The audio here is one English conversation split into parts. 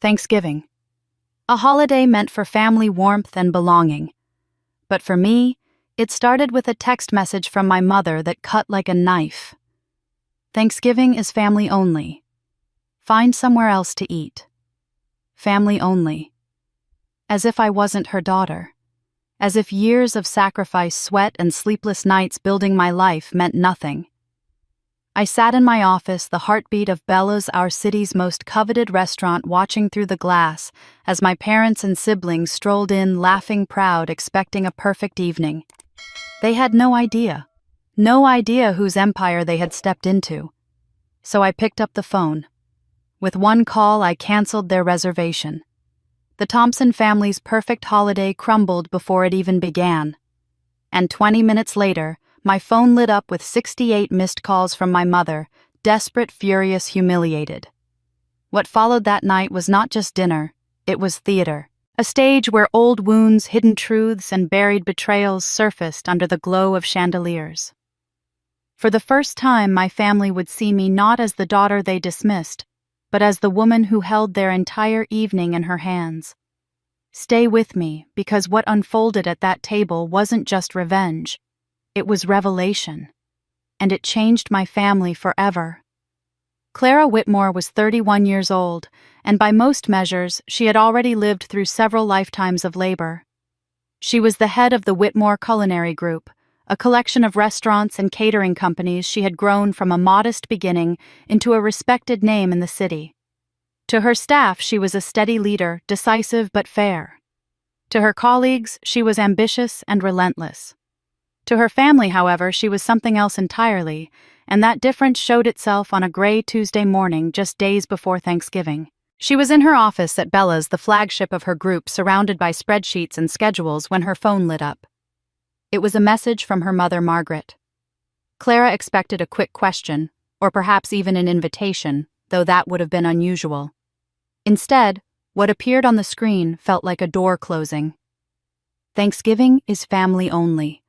Thanksgiving. A holiday meant for family warmth and belonging. But for me, it started with a text message from my mother that cut like a knife. Thanksgiving is family only. Find somewhere else to eat. Family only. As if I wasn't her daughter. As if years of sacrifice, sweat, and sleepless nights building my life meant nothing. I sat in my office, the heartbeat of Bella's, our city's most coveted restaurant, watching through the glass as my parents and siblings strolled in, laughing proud, expecting a perfect evening. They had no idea whose empire they had stepped into. So I picked up the phone. With one call, I canceled their reservation. The Thompson family's perfect holiday crumbled before it even began. And 20 minutes later, my phone lit up with 68 missed calls from my mother, desperate, furious, humiliated. What followed that night was not just dinner, it was theater. A stage where old wounds, hidden truths, and buried betrayals surfaced under the glow of chandeliers. For the first time, my family would see me not as the daughter they dismissed, but as the woman who held their entire evening in her hands. Stay with me, because what unfolded at that table wasn't just revenge. It was revelation. And it changed my family forever. Clara Whitmore was 31 years old, and by most measures, she had already lived through several lifetimes of labor. She was the head of the Whitmore Culinary Group, a collection of restaurants and catering companies she had grown from a modest beginning into a respected name in the city. To her staff, she was a steady leader, decisive but fair. To her colleagues, she was ambitious and relentless. To her family, however, she was something else entirely, and that difference showed itself on a gray Tuesday morning just days before Thanksgiving. She was in her office at Bella's, the flagship of her group, surrounded by spreadsheets and schedules, when her phone lit up. It was a message from her mother, Margaret. Clara expected a quick question, or perhaps even an invitation, though that would have been unusual. Instead, what appeared on the screen felt like a door closing. Thanksgiving is family only.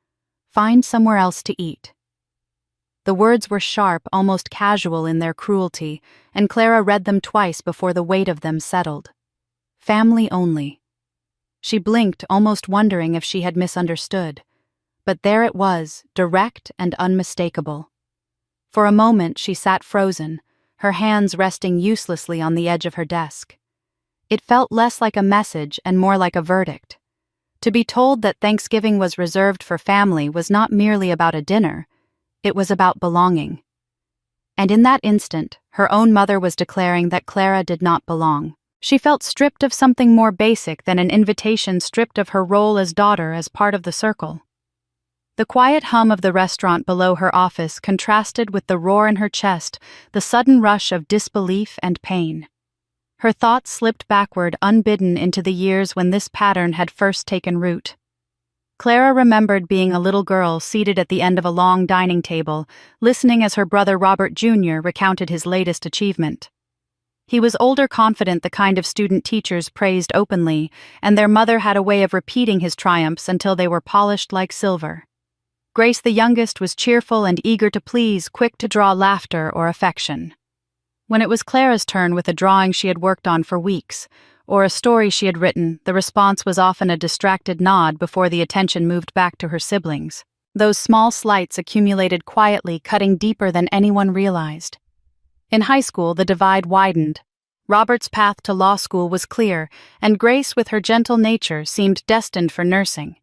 Find somewhere else to eat. The words were sharp, almost casual in their cruelty, and Clara read them twice before the weight of them settled. Family only. She blinked, almost wondering if she had misunderstood. But there it was, direct and unmistakable. For a moment she sat frozen, her hands resting uselessly on the edge of her desk. It felt less like a message and more like a verdict. To be told that Thanksgiving was reserved for family was not merely about a dinner, it was about belonging. And in that instant, her own mother was declaring that Clara did not belong. She felt stripped of something more basic than an invitation, stripped of her role as daughter, as part of the circle. The quiet hum of the restaurant below her office contrasted with the roar in her chest, the sudden rush of disbelief and pain. Her thoughts slipped backward, unbidden, into the years when this pattern had first taken root. Clara remembered being a little girl seated at the end of a long dining table, listening as her brother Robert Jr. recounted his latest achievement. He was older, confident, the kind of student teachers praised openly, and their mother had a way of repeating his triumphs until they were polished like silver. Grace, the youngest, was cheerful and eager to please, quick to draw laughter or affection. When it was Clara's turn with a drawing she had worked on for weeks, or a story she had written, the response was often a distracted nod before the attention moved back to her siblings. Those small slights accumulated quietly, cutting deeper than anyone realized. In high school, the divide widened. Robert's path to law school was clear, and Grace, with her gentle nature, seemed destined for nursing.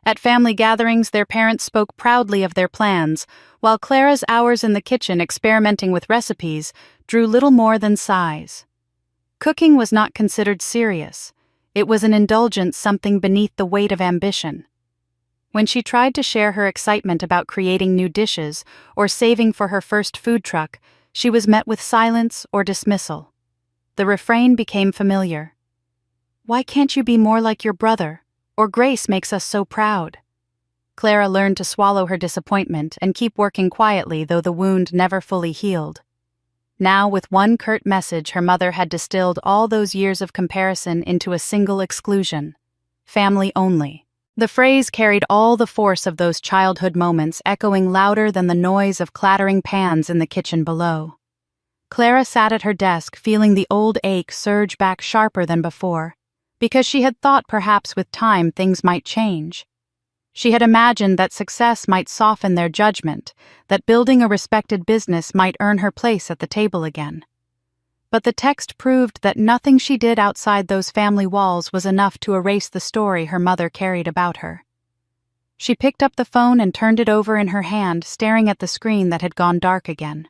At family gatherings, their parents spoke proudly of their plans, while Clara's hours in the kitchen experimenting with recipes drew little more than sighs. Cooking was not considered serious. It was an indulgence, something beneath the weight of ambition. When she tried to share her excitement about creating new dishes or saving for her first food truck, she was met with silence or dismissal. The refrain became familiar. "Why can't you be more like your brother? Or Grace makes us so proud." Clara learned to swallow her disappointment and keep working quietly, though the wound never fully healed. Now, with one curt message, her mother had distilled all those years of comparison into a single exclusion: family only. The phrase carried all the force of those childhood moments, echoing louder than the noise of clattering pans in the kitchen below. Clara sat at her desk feeling the old ache surge back sharper than before, because she had thought perhaps with time things might change. She had imagined that success might soften their judgment, that building a respected business might earn her place at the table again. But the text proved that nothing she did outside those family walls was enough to erase the story her mother carried about her. She picked up the phone and turned it over in her hand, staring at the screen that had gone dark again.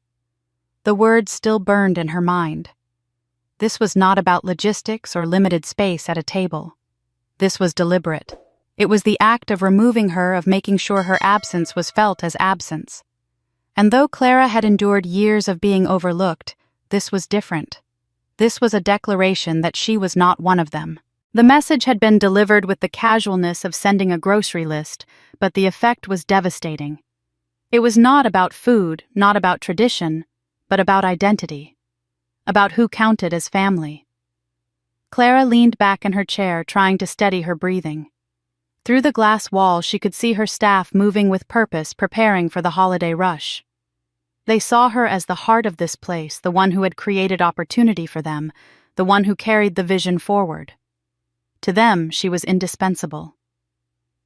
The words still burned in her mind. This was not about logistics or limited space at a table. This was deliberate. It was the act of removing her, of making sure her absence was felt as absence. And though Clara had endured years of being overlooked, this was different. This was a declaration that she was not one of them. The message had been delivered with the casualness of sending a grocery list, but the effect was devastating. It was not about food, not about tradition, but about identity. About who counted as family. Clara leaned back in her chair, trying to steady her breathing. Through the glass wall, she could see her staff moving with purpose, preparing for the holiday rush. They saw her as the heart of this place, the one who had created opportunity for them, the one who carried the vision forward. To them, she was indispensable.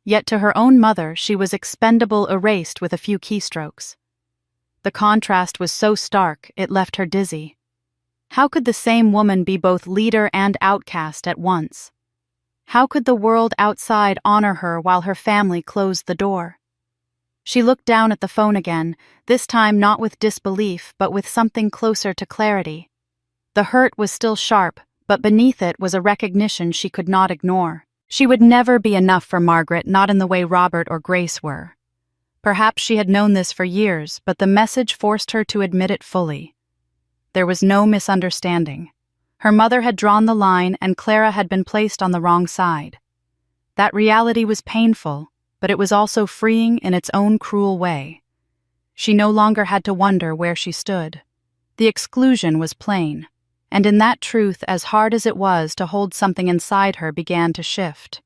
Yet to her own mother, she was expendable, erased with a few keystrokes. The contrast was so stark, it left her dizzy. How could the same woman be both leader and outcast at once? How could the world outside honor her while her family closed the door? She looked down at the phone again, this time not with disbelief, but with something closer to clarity. The hurt was still sharp, but beneath it was a recognition she could not ignore. She would never be enough for Margaret, not in the way Robert or Grace were. Perhaps she had known this for years, but the message forced her to admit it fully. There was no misunderstanding. Her mother had drawn the line, and Clara had been placed on the wrong side. That reality was painful, but it was also freeing in its own cruel way. She no longer had to wonder where she stood. The exclusion was plain, and in that truth, as hard as it was to hold, something inside her began to shift.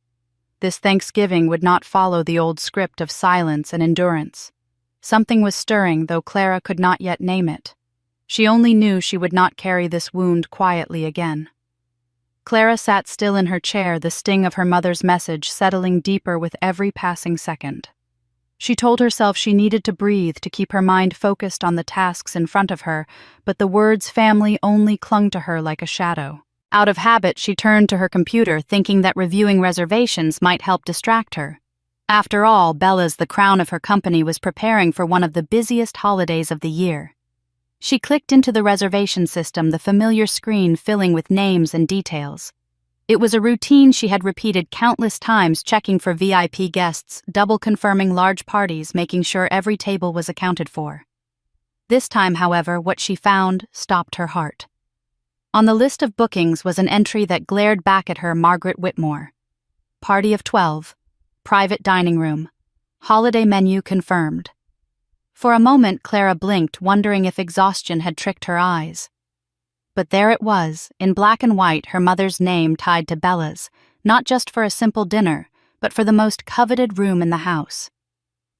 This Thanksgiving would not follow the old script of silence and endurance. Something was stirring, though Clara could not yet name it. She only knew she would not carry this wound quietly again. Clara sat still in her chair, the sting of her mother's message settling deeper with every passing second. She told herself she needed to breathe to keep her mind focused on the tasks in front of her, but the words family only clung to her like a shadow. Out of habit, she turned to her computer, thinking that reviewing reservations might help distract her. After all, Bella's, the crown of her company, was preparing for one of the busiest holidays of the year. She clicked into the reservation system, the familiar screen filling with names and details. It was a routine she had repeated countless times, checking for VIP guests, double confirming large parties, making sure every table was accounted for. This time, however, what she found stopped her heart. On the list of bookings was an entry that glared back at her: Margaret Whitmore. Party of 12. Private dining room. Holiday menu confirmed. For a moment, Clara blinked, wondering if exhaustion had tricked her eyes. But there it was, in black and white, her mother's name tied to Bella's, not just for a simple dinner, but for the most coveted room in the house.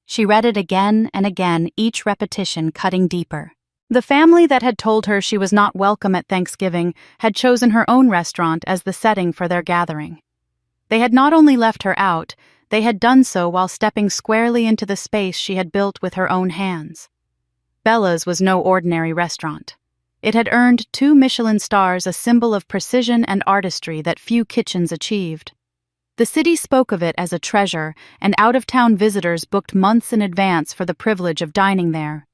She read it again and again, each repetition cutting deeper. The family that had told her she was not welcome at Thanksgiving had chosen her own restaurant as the setting for their gathering. They had not only left her out, they had done so while stepping squarely into the space she had built with her own hands. Bella's was no ordinary restaurant. It had earned 2 Michelin stars, a symbol of precision and artistry that few kitchens achieved. The city spoke of it as a treasure, and out-of-town visitors booked months in advance for the privilege of dining there.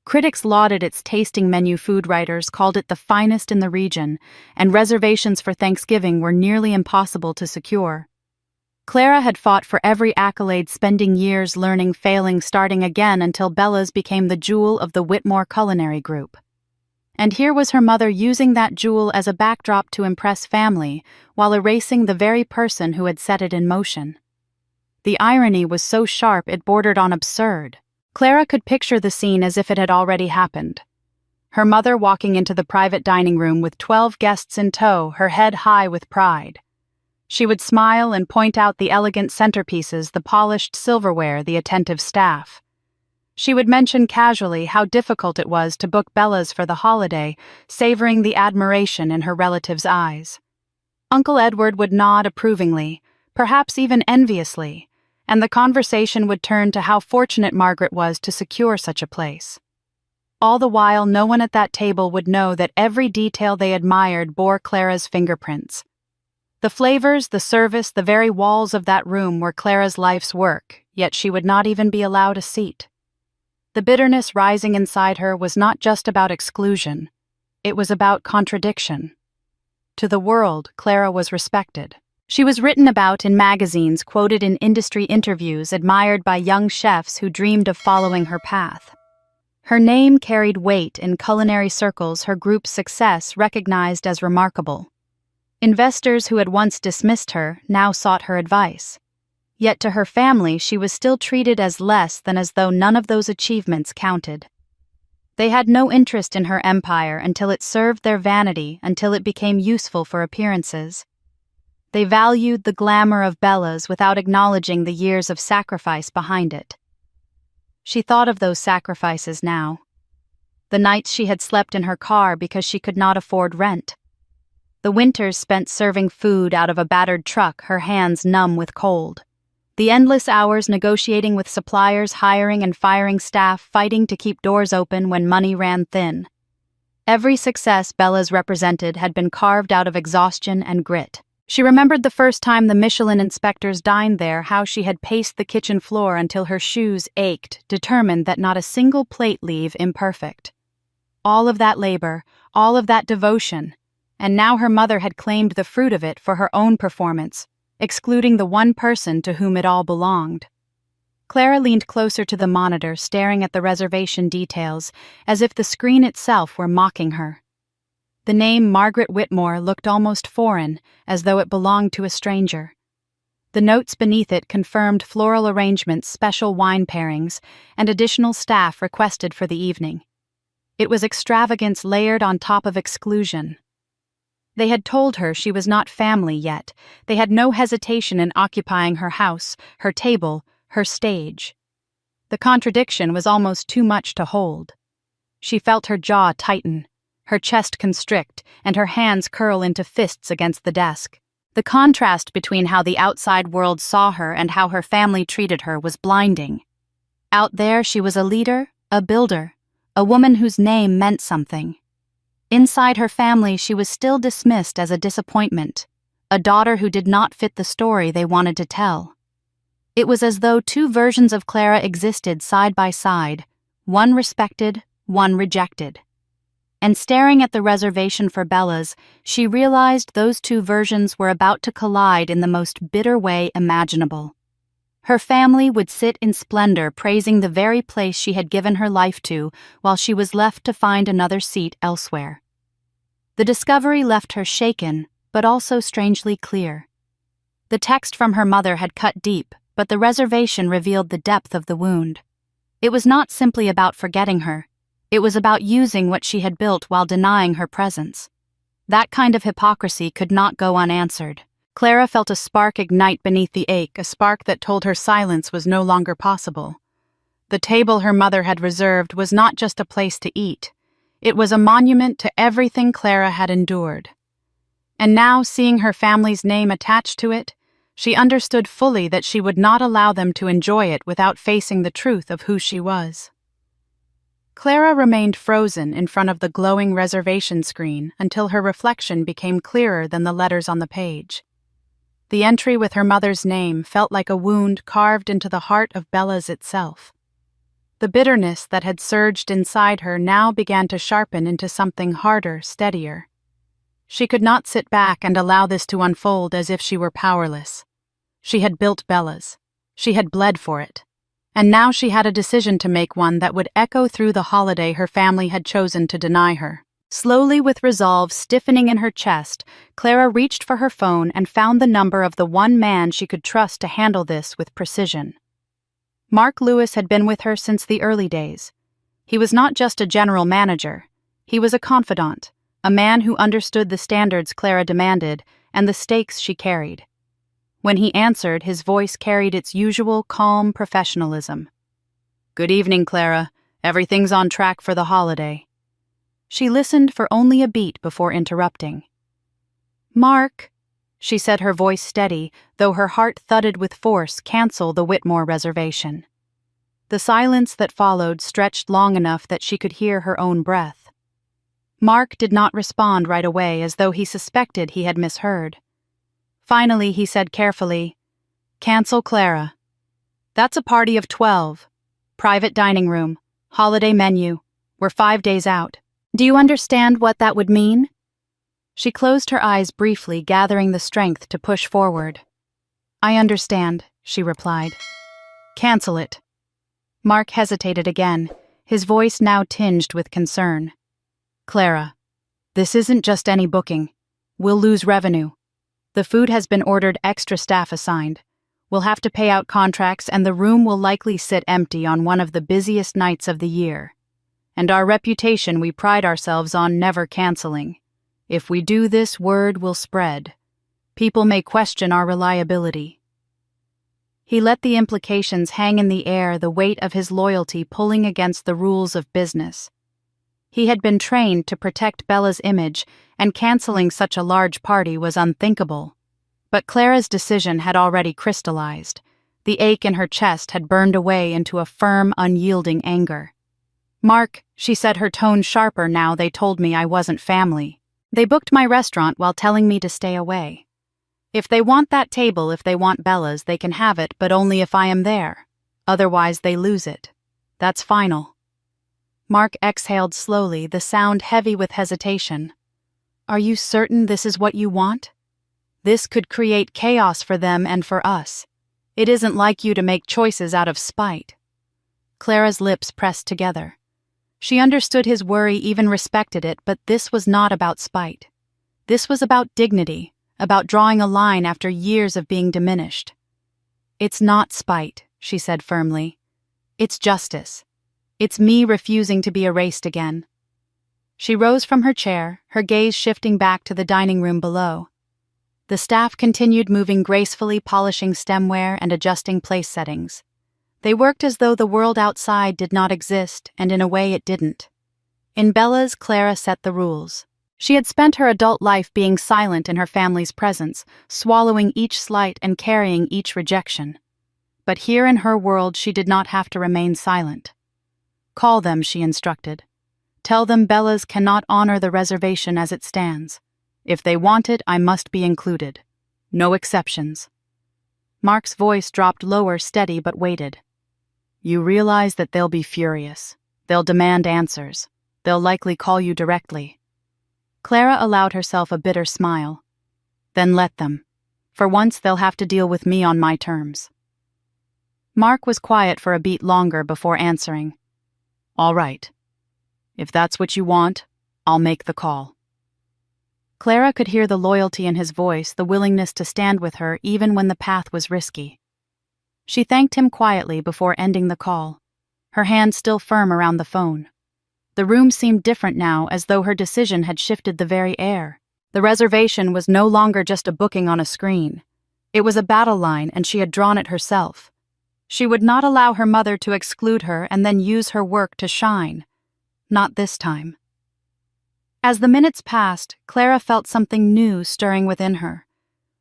Critics lauded its tasting menu, food writers called it the finest in the region, and reservations for Thanksgiving were nearly impossible to secure. Clara had fought for every accolade, spending years learning, failing, starting again, until Bella's became the jewel of the Whitmore Culinary Group. And here was her mother using that jewel as a backdrop to impress family, while erasing the very person who had set it in motion. The irony was so sharp it bordered on absurd. Clara could picture the scene as if it had already happened. Her mother walking into the private dining room with 12 guests in tow, her head high with pride. She would smile and point out the elegant centerpieces, the polished silverware, the attentive staff. She would mention casually how difficult it was to book Bella's for the holiday, savoring the admiration in her relatives' eyes. Uncle Edward would nod approvingly, perhaps even enviously, and the conversation would turn to how fortunate Margaret was to secure such a place. All the while, no one at that table would know that every detail they admired bore Clara's fingerprints. The flavors, the service, the very walls of that room were Clara's life's work, yet she would not even be allowed a seat. The bitterness rising inside her was not just about exclusion. It was about contradiction. To the world, Clara was respected. She was written about in magazines, quoted in industry interviews, admired by young chefs who dreamed of following her path. Her name carried weight in culinary circles, her group's success recognized as remarkable. Investors who had once dismissed her now sought her advice. Yet to her family she was still treated as less than, as though none of those achievements counted. They had no interest in her empire until it served their vanity, until it became useful for appearances. They valued the glamour of Bella's without acknowledging the years of sacrifice behind it. She thought of those sacrifices now. The nights she had slept in her car because she could not afford rent. The winters spent serving food out of a battered truck, her hands numb with cold. The endless hours negotiating with suppliers, hiring and firing staff, fighting to keep doors open when money ran thin. Every success Bella's represented had been carved out of exhaustion and grit. She remembered the first time the Michelin inspectors dined there, how she had paced the kitchen floor until her shoes ached, determined that not a single plate leave imperfect. All of that labor, all of that devotion, and now her mother had claimed the fruit of it for her own performance, excluding the one person to whom it all belonged. Clara leaned closer to the monitor, staring at the reservation details, as if the screen itself were mocking her. The name Margaret Whitmore looked almost foreign, as though it belonged to a stranger. The notes beneath it confirmed floral arrangements, special wine pairings, and additional staff requested for the evening. It was extravagance layered on top of exclusion. They had told her she was not family yet. They had no hesitation in occupying her house, her table, her stage. The contradiction was almost too much to hold. She felt her jaw tighten, her chest constrict, and her hands curl into fists against the desk. The contrast between how the outside world saw her and how her family treated her was blinding. Out there she was a leader, a builder, a woman whose name meant something. Inside her family, she was still dismissed as a disappointment, a daughter who did not fit the story they wanted to tell. It was as though two versions of Clara existed side by side, one respected, one rejected. And staring at the reservation for Bella's, she realized those two versions were about to collide in the most bitter way imaginable. Her family would sit in splendor praising the very place she had given her life to, while she was left to find another seat elsewhere. The discovery left her shaken, but also strangely clear. The text from her mother had cut deep, but the reservation revealed the depth of the wound. It was not simply about forgetting her. It was about using what she had built while denying her presence. That kind of hypocrisy could not go unanswered. Clara felt a spark ignite beneath the ache, a spark that told her silence was no longer possible. The table her mother had reserved was not just a place to eat. It was a monument to everything Clara had endured. And now, seeing her family's name attached to it, she understood fully that she would not allow them to enjoy it without facing the truth of who she was. Clara remained frozen in front of the glowing reservation screen until her reflection became clearer than the letters on the page. The entry with her mother's name felt like a wound carved into the heart of Bella's itself. The bitterness that had surged inside her now began to sharpen into something harder, steadier. She could not sit back and allow this to unfold as if she were powerless. She had built Bella's. She had bled for it. And now she had a decision to make, one that would echo through the holiday her family had chosen to deny her. Slowly, with resolve stiffening in her chest, Clara reached for her phone and found the number of the one man she could trust to handle this with precision. Mark Lewis had been with her since the early days. He was not just a general manager. He was a confidant, a man who understood the standards Clara demanded and the stakes she carried. When he answered, his voice carried its usual calm professionalism. Good evening, Clara. Everything's on track for the holiday. She listened for only a beat before interrupting. Mark, she said, her voice steady, though her heart thudded with force. Cancel the Whitmore reservation. The silence that followed stretched long enough that she could hear her own breath. Mark did not respond right away, as though he suspected he had misheard. Finally, he said carefully, Cancel Clara. That's a party of 12. Private dining room. Holiday menu. We're 5 days out. Do you understand what that would mean? She closed her eyes briefly, gathering the strength to push forward. I understand, she replied. Cancel it. Mark hesitated again, his voice now tinged with concern. Clara, this isn't just any booking. We'll lose revenue. The food has been ordered, extra staff assigned. We'll have to pay out contracts, and the room will likely sit empty on one of the busiest nights of the year. And our reputation we pride ourselves on never canceling. If we do this, word will spread. People may question our reliability. He let the implications hang in the air, the weight of his loyalty pulling against the rules of business. He had been trained to protect Bella's image, and canceling such a large party was unthinkable. But Clara's decision had already crystallized. The ache in her chest had burned away into a firm, unyielding anger. Mark, she said, her tone sharper now they told me I wasn't family. They booked my restaurant while telling me to stay away. If they want that table, if they want Bella's, they can have it, but only if I am there. Otherwise, they lose it. That's final. Mark exhaled slowly, the sound heavy with hesitation. Are you certain this is what you want? This could create chaos for them and for us. It isn't like you to make choices out of spite. Clara's lips pressed together. She understood his worry, even respected it, but this was not about spite. This was about dignity, about drawing a line after years of being diminished. It's not spite, she said firmly. It's justice. It's me refusing to be erased again. She rose from her chair, her gaze shifting back to the dining room below. The staff continued moving gracefully, polishing stemware and adjusting place settings. They worked as though the world outside did not exist, and in a way it didn't. In Bella's, Clara set the rules. She had spent her adult life being silent in her family's presence, swallowing each slight and carrying each rejection. But here in her world she did not have to remain silent. Call them, she instructed. Tell them Bella's cannot honor the reservation as it stands. If they want it, I must be included. No exceptions. Mark's voice dropped lower, steady but weighted. You realize that they'll be furious. They'll demand answers. They'll likely call you directly. Clara allowed herself a bitter smile. Then let them. For once they'll have to deal with me on my terms. Mark was quiet for a beat longer before answering. All right. If that's what you want, I'll make the call. Clara could hear the loyalty in his voice, the willingness to stand with her even when the path was risky. She thanked him quietly before ending the call, her hand still firm around the phone. The room seemed different now, as though her decision had shifted the very air. The reservation was no longer just a booking on a screen. It was a battle line, and she had drawn it herself. She would not allow her mother to exclude her and then use her work to shine. Not this time. As the minutes passed, Clara felt something new stirring within her.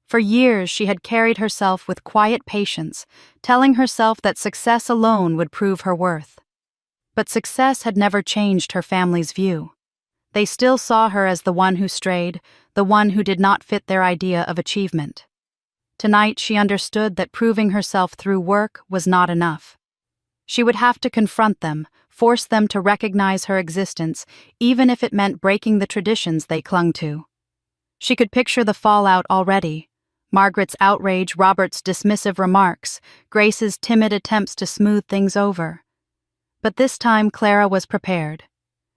For years she had carried herself with quiet patience, telling herself that success alone would prove her worth. But success had never changed her family's view. They still saw her as the one who strayed, the one who did not fit their idea of achievement. Tonight she understood that proving herself through work was not enough. She would have to confront them, force them to recognize her existence, even if it meant breaking the traditions they clung to. She could picture the fallout already. Margaret's outrage, Robert's dismissive remarks, Grace's timid attempts to smooth things over. But this time Clara was prepared.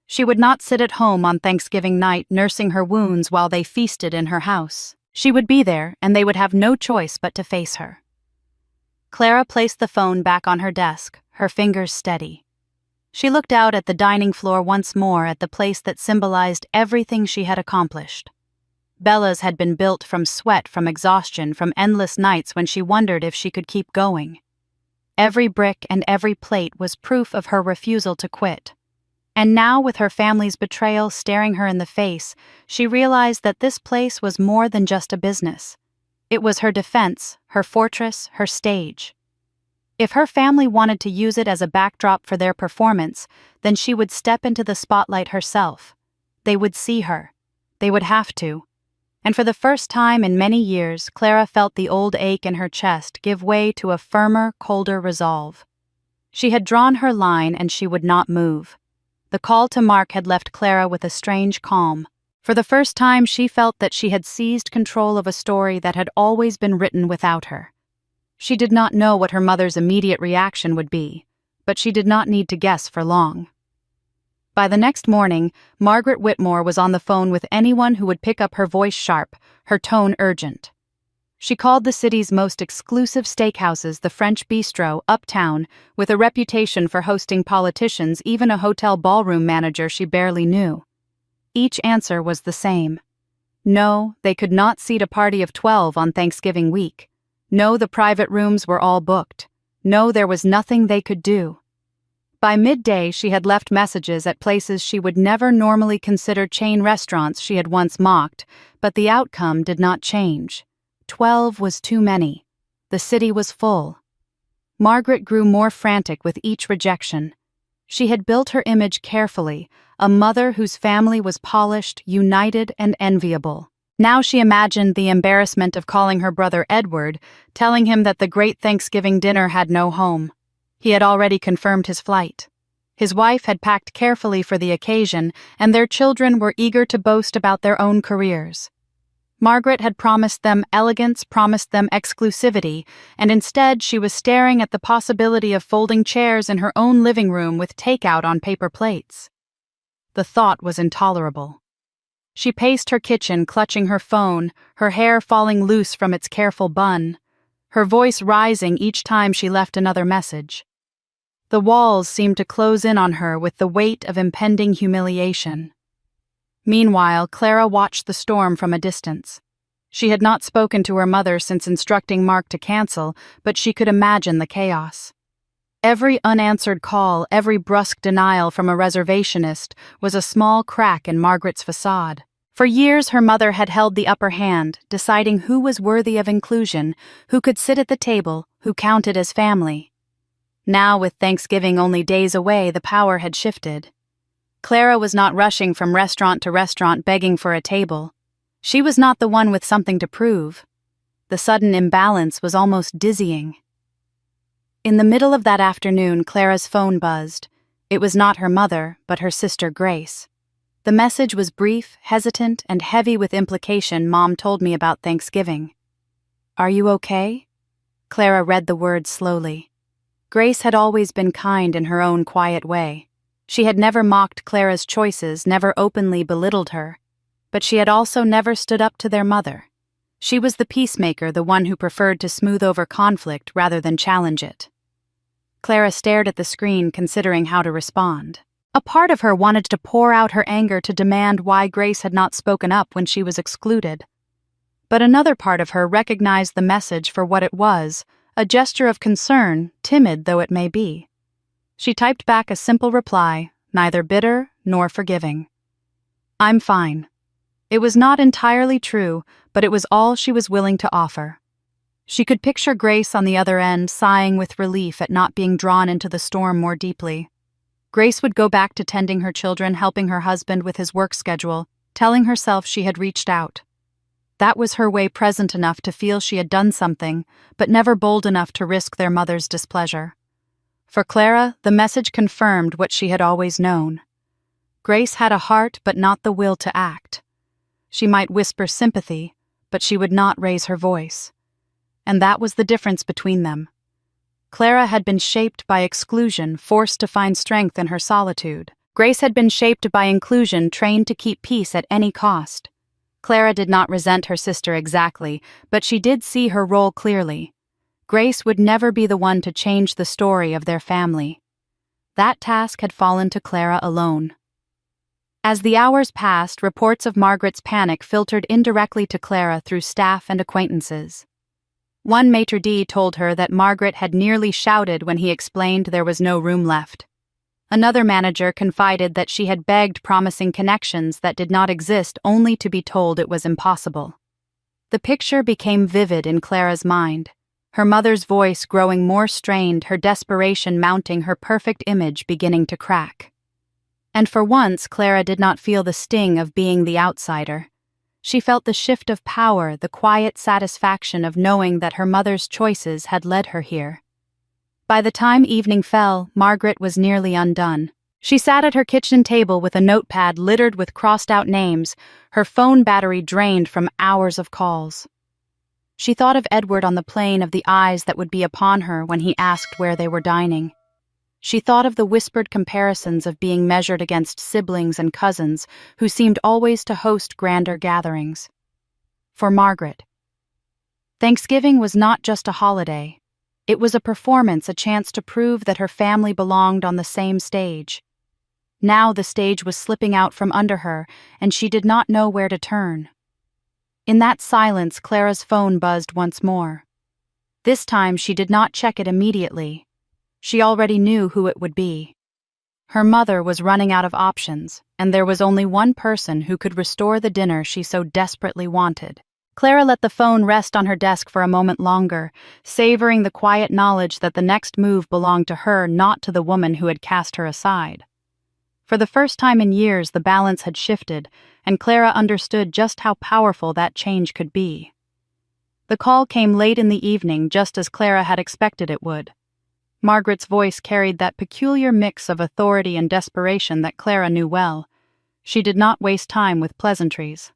She would not sit at home on Thanksgiving night nursing her wounds while they feasted in her house. She would be there, and they would have no choice but to face her. Clara placed the phone back on her desk, her fingers steady. She looked out at the dining floor once more, at the place that symbolized everything she had accomplished. Bella's had been built from sweat, from exhaustion, from endless nights when she wondered if she could keep going. Every brick and every plate was proof of her refusal to quit. And now, with her family's betrayal staring her in the face, she realized that this place was more than just a business. It was her defense, her fortress, her stage. If her family wanted to use it as a backdrop for their performance, then she would step into the spotlight herself. They would see her. They would have to. And for the first time in many years, Clara felt the old ache in her chest give way to a firmer, colder resolve. She had drawn her line and she would not move. The call to Mark had left Clara with a strange calm. For the first time, she felt that she had seized control of a story that had always been written without her. She did not know what her mother's immediate reaction would be, but she did not need to guess for long. By the next morning, Margaret Whitmore was on the phone with anyone who would pick up her voice sharp, her tone urgent. She called the city's most exclusive steakhouses the French Bistro, uptown, with a reputation for hosting politicians, even a hotel ballroom manager she barely knew. Each answer was the same. No, they could not seat a party of 12 on Thanksgiving week. No, the private rooms were all booked. No, there was nothing they could do. By midday, she had left messages at places she would never normally consider chain restaurants she had once mocked, but the outcome did not change. 12 was too many. The city was full. Margaret grew more frantic with each rejection. She had built her image carefully, a mother whose family was polished, united, and enviable. Now she imagined the embarrassment of calling her brother Edward, telling him that the great Thanksgiving dinner had no home. He had already confirmed his flight. His wife had packed carefully for the occasion, and their children were eager to boast about their own careers. Margaret had promised them elegance, promised them exclusivity, and instead she was staring at the possibility of folding chairs in her own living room with takeout on paper plates. The thought was intolerable. She paced her kitchen, clutching her phone, her hair falling loose from its careful bun, her voice rising each time she left another message. The walls seemed to close in on her with the weight of impending humiliation. Meanwhile, Clara watched the storm from a distance. She had not spoken to her mother since instructing Mark to cancel, but she could imagine the chaos. Every unanswered call, every brusque denial from a reservationist was a small crack in Margaret's facade. For years, her mother had held the upper hand, deciding who was worthy of inclusion, who could sit at the table, who counted as family. Now, with Thanksgiving only days away, the power had shifted. Clara was not rushing from restaurant to restaurant begging for a table. She was not the one with something to prove. The sudden imbalance was almost dizzying. In the middle of that afternoon, Clara's phone buzzed. It was not her mother, but her sister Grace. The message was brief, hesitant, and heavy with implication. Mom told me about Thanksgiving. Are you okay? Clara read the words slowly. Grace had always been kind in her own quiet way. She had never mocked Clara's choices, never openly belittled her. But she had also never stood up to their mother. She was the peacemaker, the one who preferred to smooth over conflict rather than challenge it. Clara stared at the screen, considering how to respond. A part of her wanted to pour out her anger to demand why Grace had not spoken up when she was excluded. But another part of her recognized the message for what it was, a gesture of concern, timid though it may be. She typed back a simple reply, neither bitter nor forgiving. I'm fine. It was not entirely true, but it was all she was willing to offer. She could picture Grace on the other end, sighing with relief at not being drawn into the storm more deeply. Grace would go back to tending her children, helping her husband with his work schedule, telling herself she had reached out. That was her way, present enough to feel she had done something, but never bold enough to risk their mother's displeasure. For Clara, the message confirmed what she had always known. Grace had a heart but not the will to act. She might whisper sympathy, but she would not raise her voice. And that was the difference between them. Clara had been shaped by exclusion, forced to find strength in her solitude. Grace had been shaped by inclusion, trained to keep peace at any cost. Clara did not resent her sister exactly, but she did see her role clearly. Grace would never be the one to change the story of their family. That task had fallen to Clara alone. As the hours passed, reports of Margaret's panic filtered indirectly to Clara through staff and acquaintances. One maitre d' told her that Margaret had nearly shouted when he explained there was no room left. Another manager confided that she had begged promising connections that did not exist only to be told it was impossible. The picture became vivid in Clara's mind, her mother's voice growing more strained, her desperation mounting, her perfect image beginning to crack. And for once, Clara did not feel the sting of being the outsider. She felt the shift of power, the quiet satisfaction of knowing that her mother's choices had led her here. By the time evening fell, Margaret was nearly undone. She sat at her kitchen table with a notepad littered with crossed-out names, her phone battery drained from hours of calls. She thought of Edward on the plane, of the eyes that would be upon her when he asked where they were dining. She thought of the whispered comparisons of being measured against siblings and cousins who seemed always to host grander gatherings. For Margaret, Thanksgiving was not just a holiday. It was a performance, a chance to prove that her family belonged on the same stage. Now the stage was slipping out from under her, and she did not know where to turn. In that silence, Clara's phone buzzed once more. This time she did not check it immediately. She already knew who it would be. Her mother was running out of options, and there was only one person who could restore the dinner she so desperately wanted. Clara let the phone rest on her desk for a moment longer, savoring the quiet knowledge that the next move belonged to her, not to the woman who had cast her aside. For the first time in years, the balance had shifted, and Clara understood just how powerful that change could be. The call came late in the evening, just as Clara had expected it would. Margaret's voice carried that peculiar mix of authority and desperation that Clara knew well. She did not waste time with pleasantries.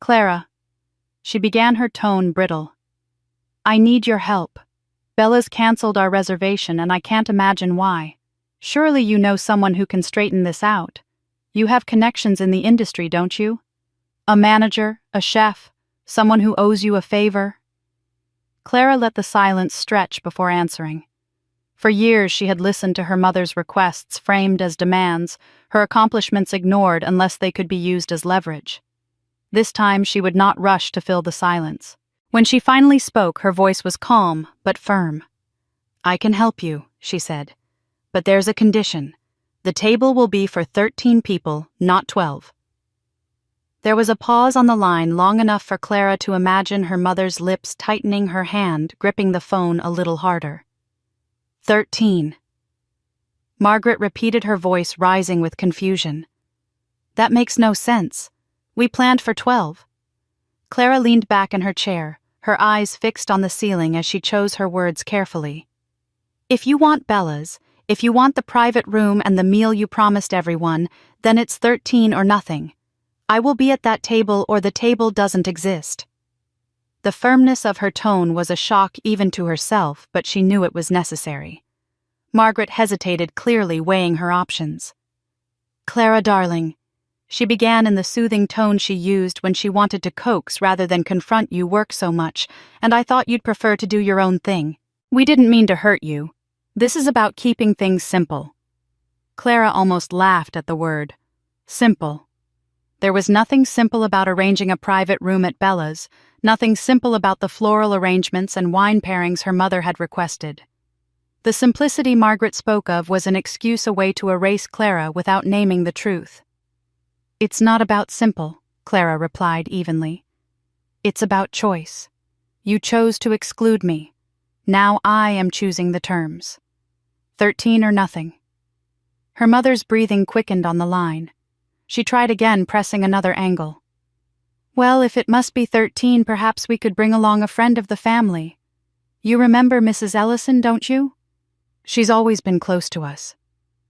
"Clara," she began, her tone brittle. "I need your help. Bella's canceled our reservation, and I can't imagine why. Surely you know someone who can straighten this out. You have connections in the industry, don't you? A manager, a chef, someone who owes you a favor?" Clara let the silence stretch before answering. For years she had listened to her mother's requests framed as demands, her accomplishments ignored unless they could be used as leverage. This time she would not rush to fill the silence. When she finally spoke, her voice was calm but firm. "I can help you," she said. "But there's a condition. The table will be for 13 people, not 12. There was a pause on the line long enough for Clara to imagine her mother's lips tightening, her hand gripping the phone a little harder. 13. Margaret repeated, her voice rising with confusion. "That makes no sense. We planned for 12. Clara leaned back in her chair, her eyes fixed on the ceiling as she chose her words carefully. "If you want Bella's, if you want the private room and the meal you promised everyone, then it's 13 or nothing. I will be at that table or the table doesn't exist." The firmness of her tone was a shock even to herself, but she knew it was necessary. Margaret hesitated, clearly weighing her options. "Clara, darling," she began in the soothing tone she used when she wanted to coax rather than confront, "you work so much, and I thought you'd prefer to do your own thing. We didn't mean to hurt you. This is about keeping things simple." Clara almost laughed at the word. Simple. There was nothing simple about arranging a private room at Bella's, nothing simple about the floral arrangements and wine pairings her mother had requested. The simplicity Margaret spoke of was an excuse, a way to erase Clara without naming the truth. "It's not about simple," Clara replied evenly. "It's about choice. You chose to exclude me. Now I am choosing the terms. 13 or nothing." Her mother's breathing quickened on the line. She tried again, pressing another angle. "Well, if it must be 13, perhaps we could bring along a friend of the family. You remember Mrs. Ellison, don't you? She's always been close to us.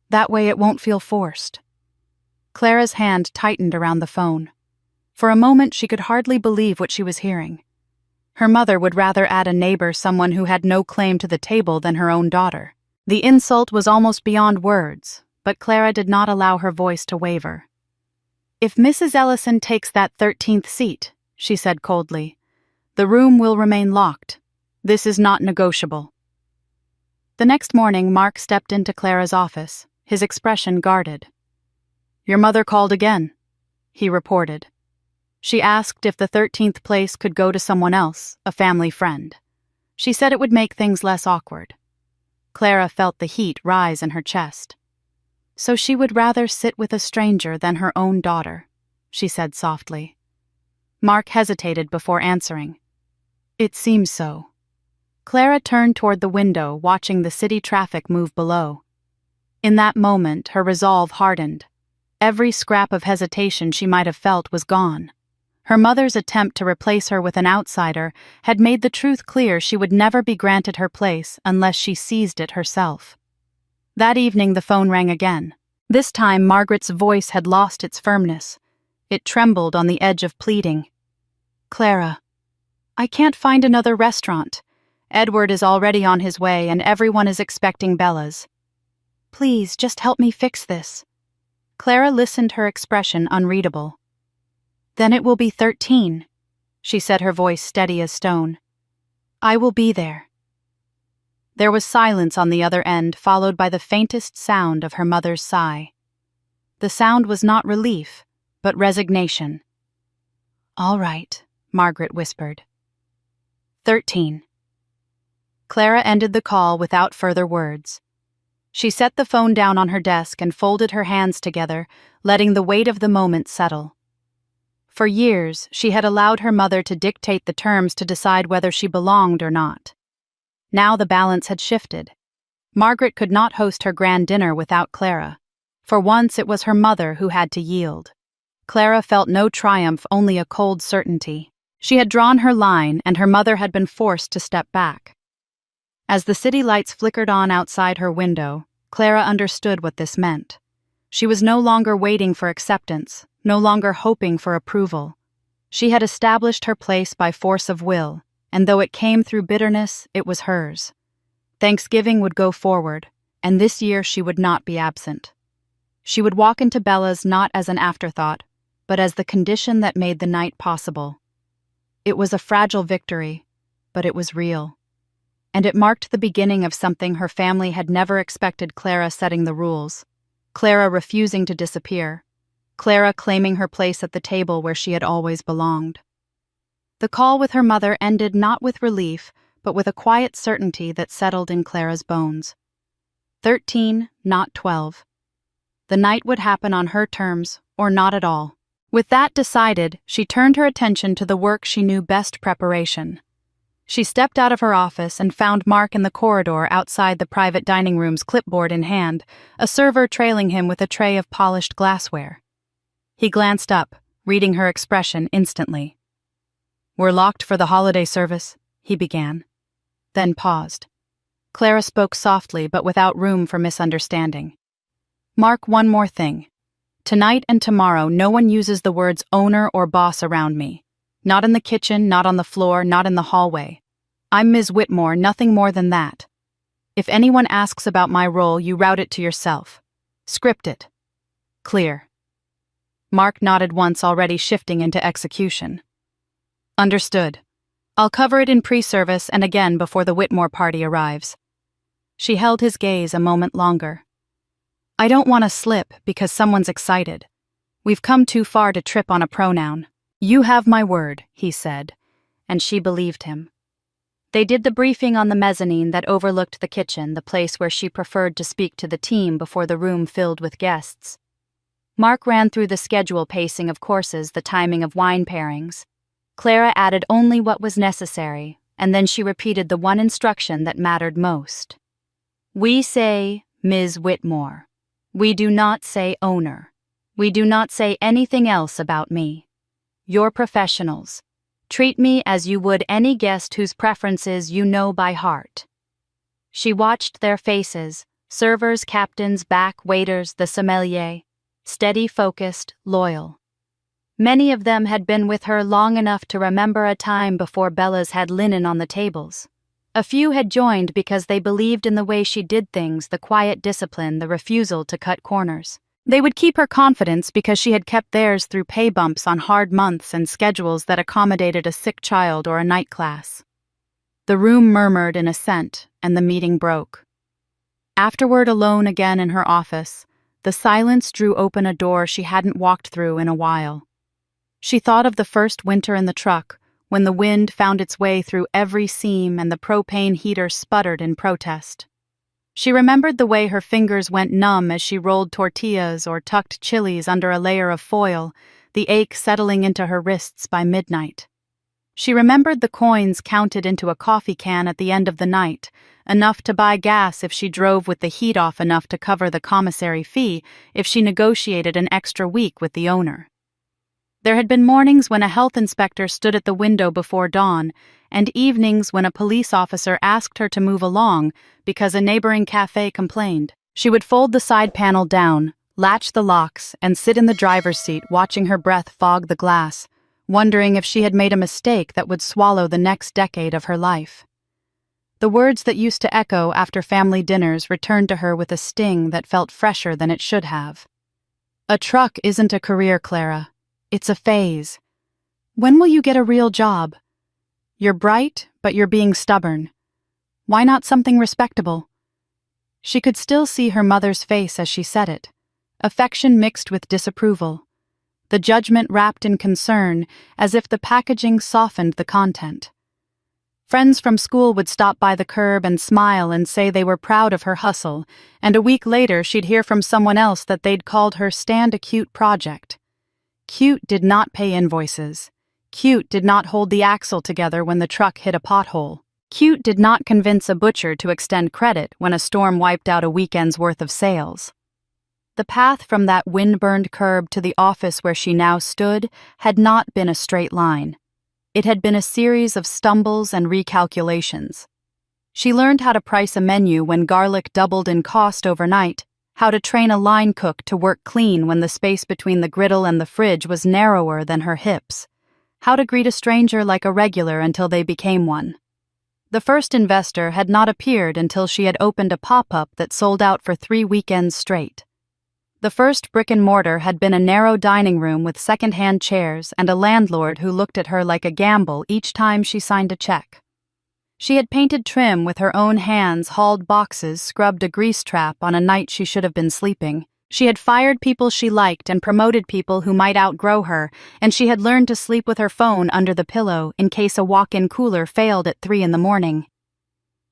That way it won't feel forced." Clara's hand tightened around the phone. For a moment she could hardly believe what she was hearing. Her mother would rather add a neighbor, someone who had no claim to the table, than her own daughter. The insult was almost beyond words, but Clara did not allow her voice to waver. "If Mrs. Ellison takes that 13th seat," she said coldly, "the room will remain locked. This is not negotiable." The next morning, Mark stepped into Clara's office, his expression guarded. "Your mother called again," he reported. She asked if the 13th place could go to someone else, a family friend. She said it would make things less awkward. Clara felt the heat rise in her chest. So she would rather sit with a stranger than her own daughter, she said softly. Mark hesitated before answering. It seems so. Clara turned toward the window, watching the city traffic move below. In that moment, her resolve hardened. Every scrap of hesitation she might have felt was gone. Her mother's attempt to replace her with an outsider had made the truth clear: she would never be granted her place unless she seized it herself. That evening the phone rang again. This time Margaret's voice had lost its firmness. It trembled on the edge of pleading. Clara, I can't find another restaurant. Edward is already on his way and everyone is expecting Bella's. Please, just help me fix this. Clara listened, her expression unreadable. Then it will be 13, she said, her voice steady as stone. I will be there. There was silence on the other end, followed by the faintest sound of her mother's sigh. The sound was not relief, but resignation. All right, Margaret whispered. 13. Clara ended the call without further words. She set the phone down on her desk and folded her hands together, letting the weight of the moment settle. For years, she had allowed her mother to dictate the terms to decide whether she belonged or not. Now the balance had shifted. Margaret could not host her grand dinner without Clara. For once it was her mother who had to yield. Clara felt no triumph, only a cold certainty. She had drawn her line, and her mother had been forced to step back. As the city lights flickered on outside her window, Clara understood what this meant. She was no longer waiting for acceptance, no longer hoping for approval. She had established her place by force of will, and though it came through bitterness, it was hers. Thanksgiving would go forward, and this year she would not be absent. She would walk into Bella's not as an afterthought, but as the condition that made the night possible. It was a fragile victory, but it was real. And it marked the beginning of something her family had never expected: Clara setting the rules, Clara refusing to disappear, Clara claiming her place at the table where she had always belonged. The call with her mother ended not with relief, but with a quiet certainty that settled in Clara's bones. 13, not 12. The night would happen on her terms, or not at all. With that decided, she turned her attention to the work she knew best: preparation. She stepped out of her office and found Mark in the corridor outside the private dining room's, clipboard in hand, a server trailing him with a tray of polished glassware. He glanced up, reading her expression instantly. We're locked for the holiday service, he began, then paused. Clara spoke softly but without room for misunderstanding. Mark, one more thing. Tonight and tomorrow no one uses the words owner or boss around me. Not in the kitchen, not on the floor, not in the hallway. I'm Ms. Whitmore, nothing more than that. If anyone asks about my role, you route it to yourself. Script it. Clear. Mark nodded once, already shifting into execution. Understood. I'll cover it in pre-service and again before the Whitmore party arrives. She held his gaze a moment longer. I don't want to slip because someone's excited. We've come too far to trip on a pronoun. You have my word, he said, and she believed him. They did the briefing on the mezzanine that overlooked the kitchen, the place where she preferred to speak to the team before the room filled with guests. Mark ran through the schedule, pacing of courses, the timing of wine pairings. Clara added only what was necessary, and then she repeated the one instruction that mattered most. We say Ms. Whitmore. We do not say owner. We do not say anything else about me. You're professionals. Treat me as you would any guest whose preferences you know by heart. She watched their faces, servers, captains, back waiters, the sommelier, steady, focused, loyal. Many of them had been with her long enough to remember a time before Bella's had linen on the tables. A few had joined because they believed in the way she did things, the quiet discipline, the refusal to cut corners. They would keep her confidence because she had kept theirs through pay bumps on hard months and schedules that accommodated a sick child or a night class. The room murmured in assent, and the meeting broke. Afterward, alone again in her office, the silence drew open a door she hadn't walked through in a while. She thought of the first winter in the truck, when the wind found its way through every seam and the propane heater sputtered in protest. She remembered the way her fingers went numb as she rolled tortillas or tucked chilies under a layer of foil, the ache settling into her wrists by midnight. She remembered the coins counted into a coffee can at the end of the night, enough to buy gas if she drove with the heat off enough to cover the commissary fee if she negotiated an extra week with the owner. There had been mornings when a health inspector stood at the window before dawn, and evenings when a police officer asked her to move along because a neighboring cafe complained. She would fold the side panel down, latch the locks, and sit in the driver's seat watching her breath fog the glass, wondering if she had made a mistake that would swallow the next decade of her life. The words that used to echo after family dinners returned to her with a sting that felt fresher than it should have. A truck isn't a career, Clara. It's a phase. When will you get a real job? You're bright, but you're being stubborn. Why not something respectable? She could still see her mother's face as she said it, affection mixed with disapproval, the judgment wrapped in concern as if the packaging softened the content. Friends from school would stop by the curb and smile and say they were proud of her hustle, and a week later she'd hear from someone else that they'd called her Stand a Cute project. Cute did not pay invoices. Cute did not hold the axle together when the truck hit a pothole. Cute did not convince a butcher to extend credit when a storm wiped out a weekend's worth of sales. The path from that wind-burned curb to the office where she now stood had not been a straight line. It had been a series of stumbles and recalculations. She learned how to price a menu when garlic doubled in cost overnight, how to train a line cook to work clean when the space between the griddle and the fridge was narrower than her hips, how to greet a stranger like a regular until they became one. The first investor had not appeared until she had opened a pop-up that sold out for 3 weekends straight. The first brick and mortar had been a narrow dining room with second-hand chairs and a landlord who looked at her like a gamble each time she signed a check. She had painted trim with her own hands, hauled boxes, scrubbed a grease trap on a night she should have been sleeping. She had fired people she liked and promoted people who might outgrow her, and she had learned to sleep with her phone under the pillow in case a walk-in cooler failed at 3 a.m.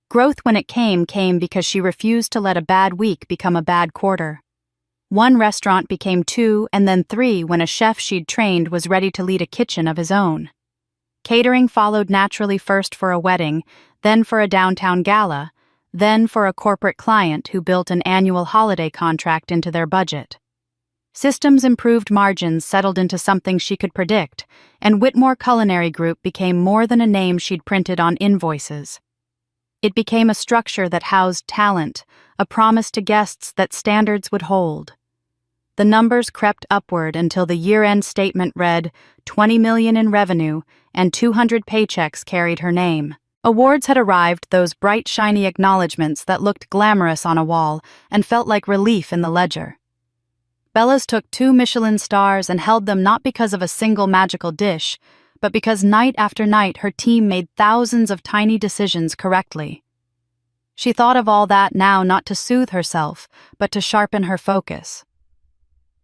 Growth when it came because she refused to let a bad week become a bad quarter. One restaurant became 2 and then 3 when a chef she'd trained was ready to lead a kitchen of his own. Catering followed naturally, first for a wedding, then for a downtown gala, then for a corporate client who built an annual holiday contract into their budget. Systems improved, margins settled into something she could predict, and Whitmore Culinary Group became more than a name she'd printed on invoices. It became a structure that housed talent, a promise to guests that standards would hold. The numbers crept upward until the year-end statement read $20 million in revenue and 200 paychecks carried her name. Awards had arrived, those bright, shiny acknowledgments that looked glamorous on a wall and felt like relief in the ledger. Bella's took 2 Michelin stars and held them not because of a single magical dish, but because night after night her team made thousands of tiny decisions correctly. She thought of all that now not to soothe herself, but to sharpen her focus.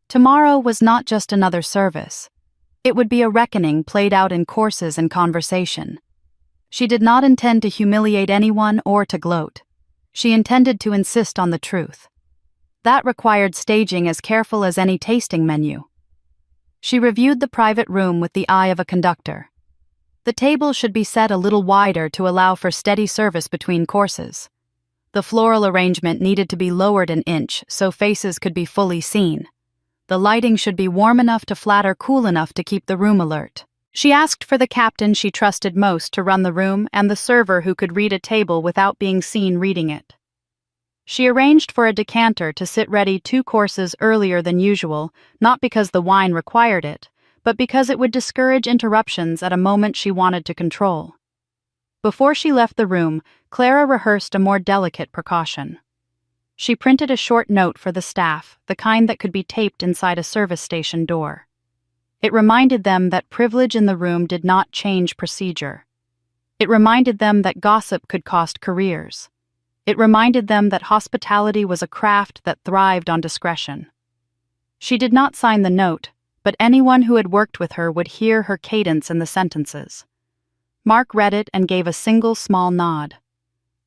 Tomorrow was not just another service. It would be a reckoning played out in courses and conversation. She did not intend to humiliate anyone or to gloat. She intended to insist on the truth. That required staging as careful as any tasting menu. She reviewed the private room with the eye of a conductor. The table should be set a little wider to allow for steady service between courses. The floral arrangement needed to be lowered an inch so faces could be fully seen. The lighting should be warm enough to flatter, cool enough to keep the room alert. She asked for the captain she trusted most to run the room and the server who could read a table without being seen reading it. She arranged for a decanter to sit ready 2 courses earlier than usual, not because the wine required it, but because it would discourage interruptions at a moment she wanted to control. Before she left the room, Clara rehearsed a more delicate precaution. She printed a short note for the staff, the kind that could be taped inside a service station door. It reminded them that privilege in the room did not change procedure. It reminded them that gossip could cost careers. It reminded them that hospitality was a craft that thrived on discretion. She did not sign the note, but anyone who had worked with her would hear her cadence in the sentences. Mark read it and gave a single small nod.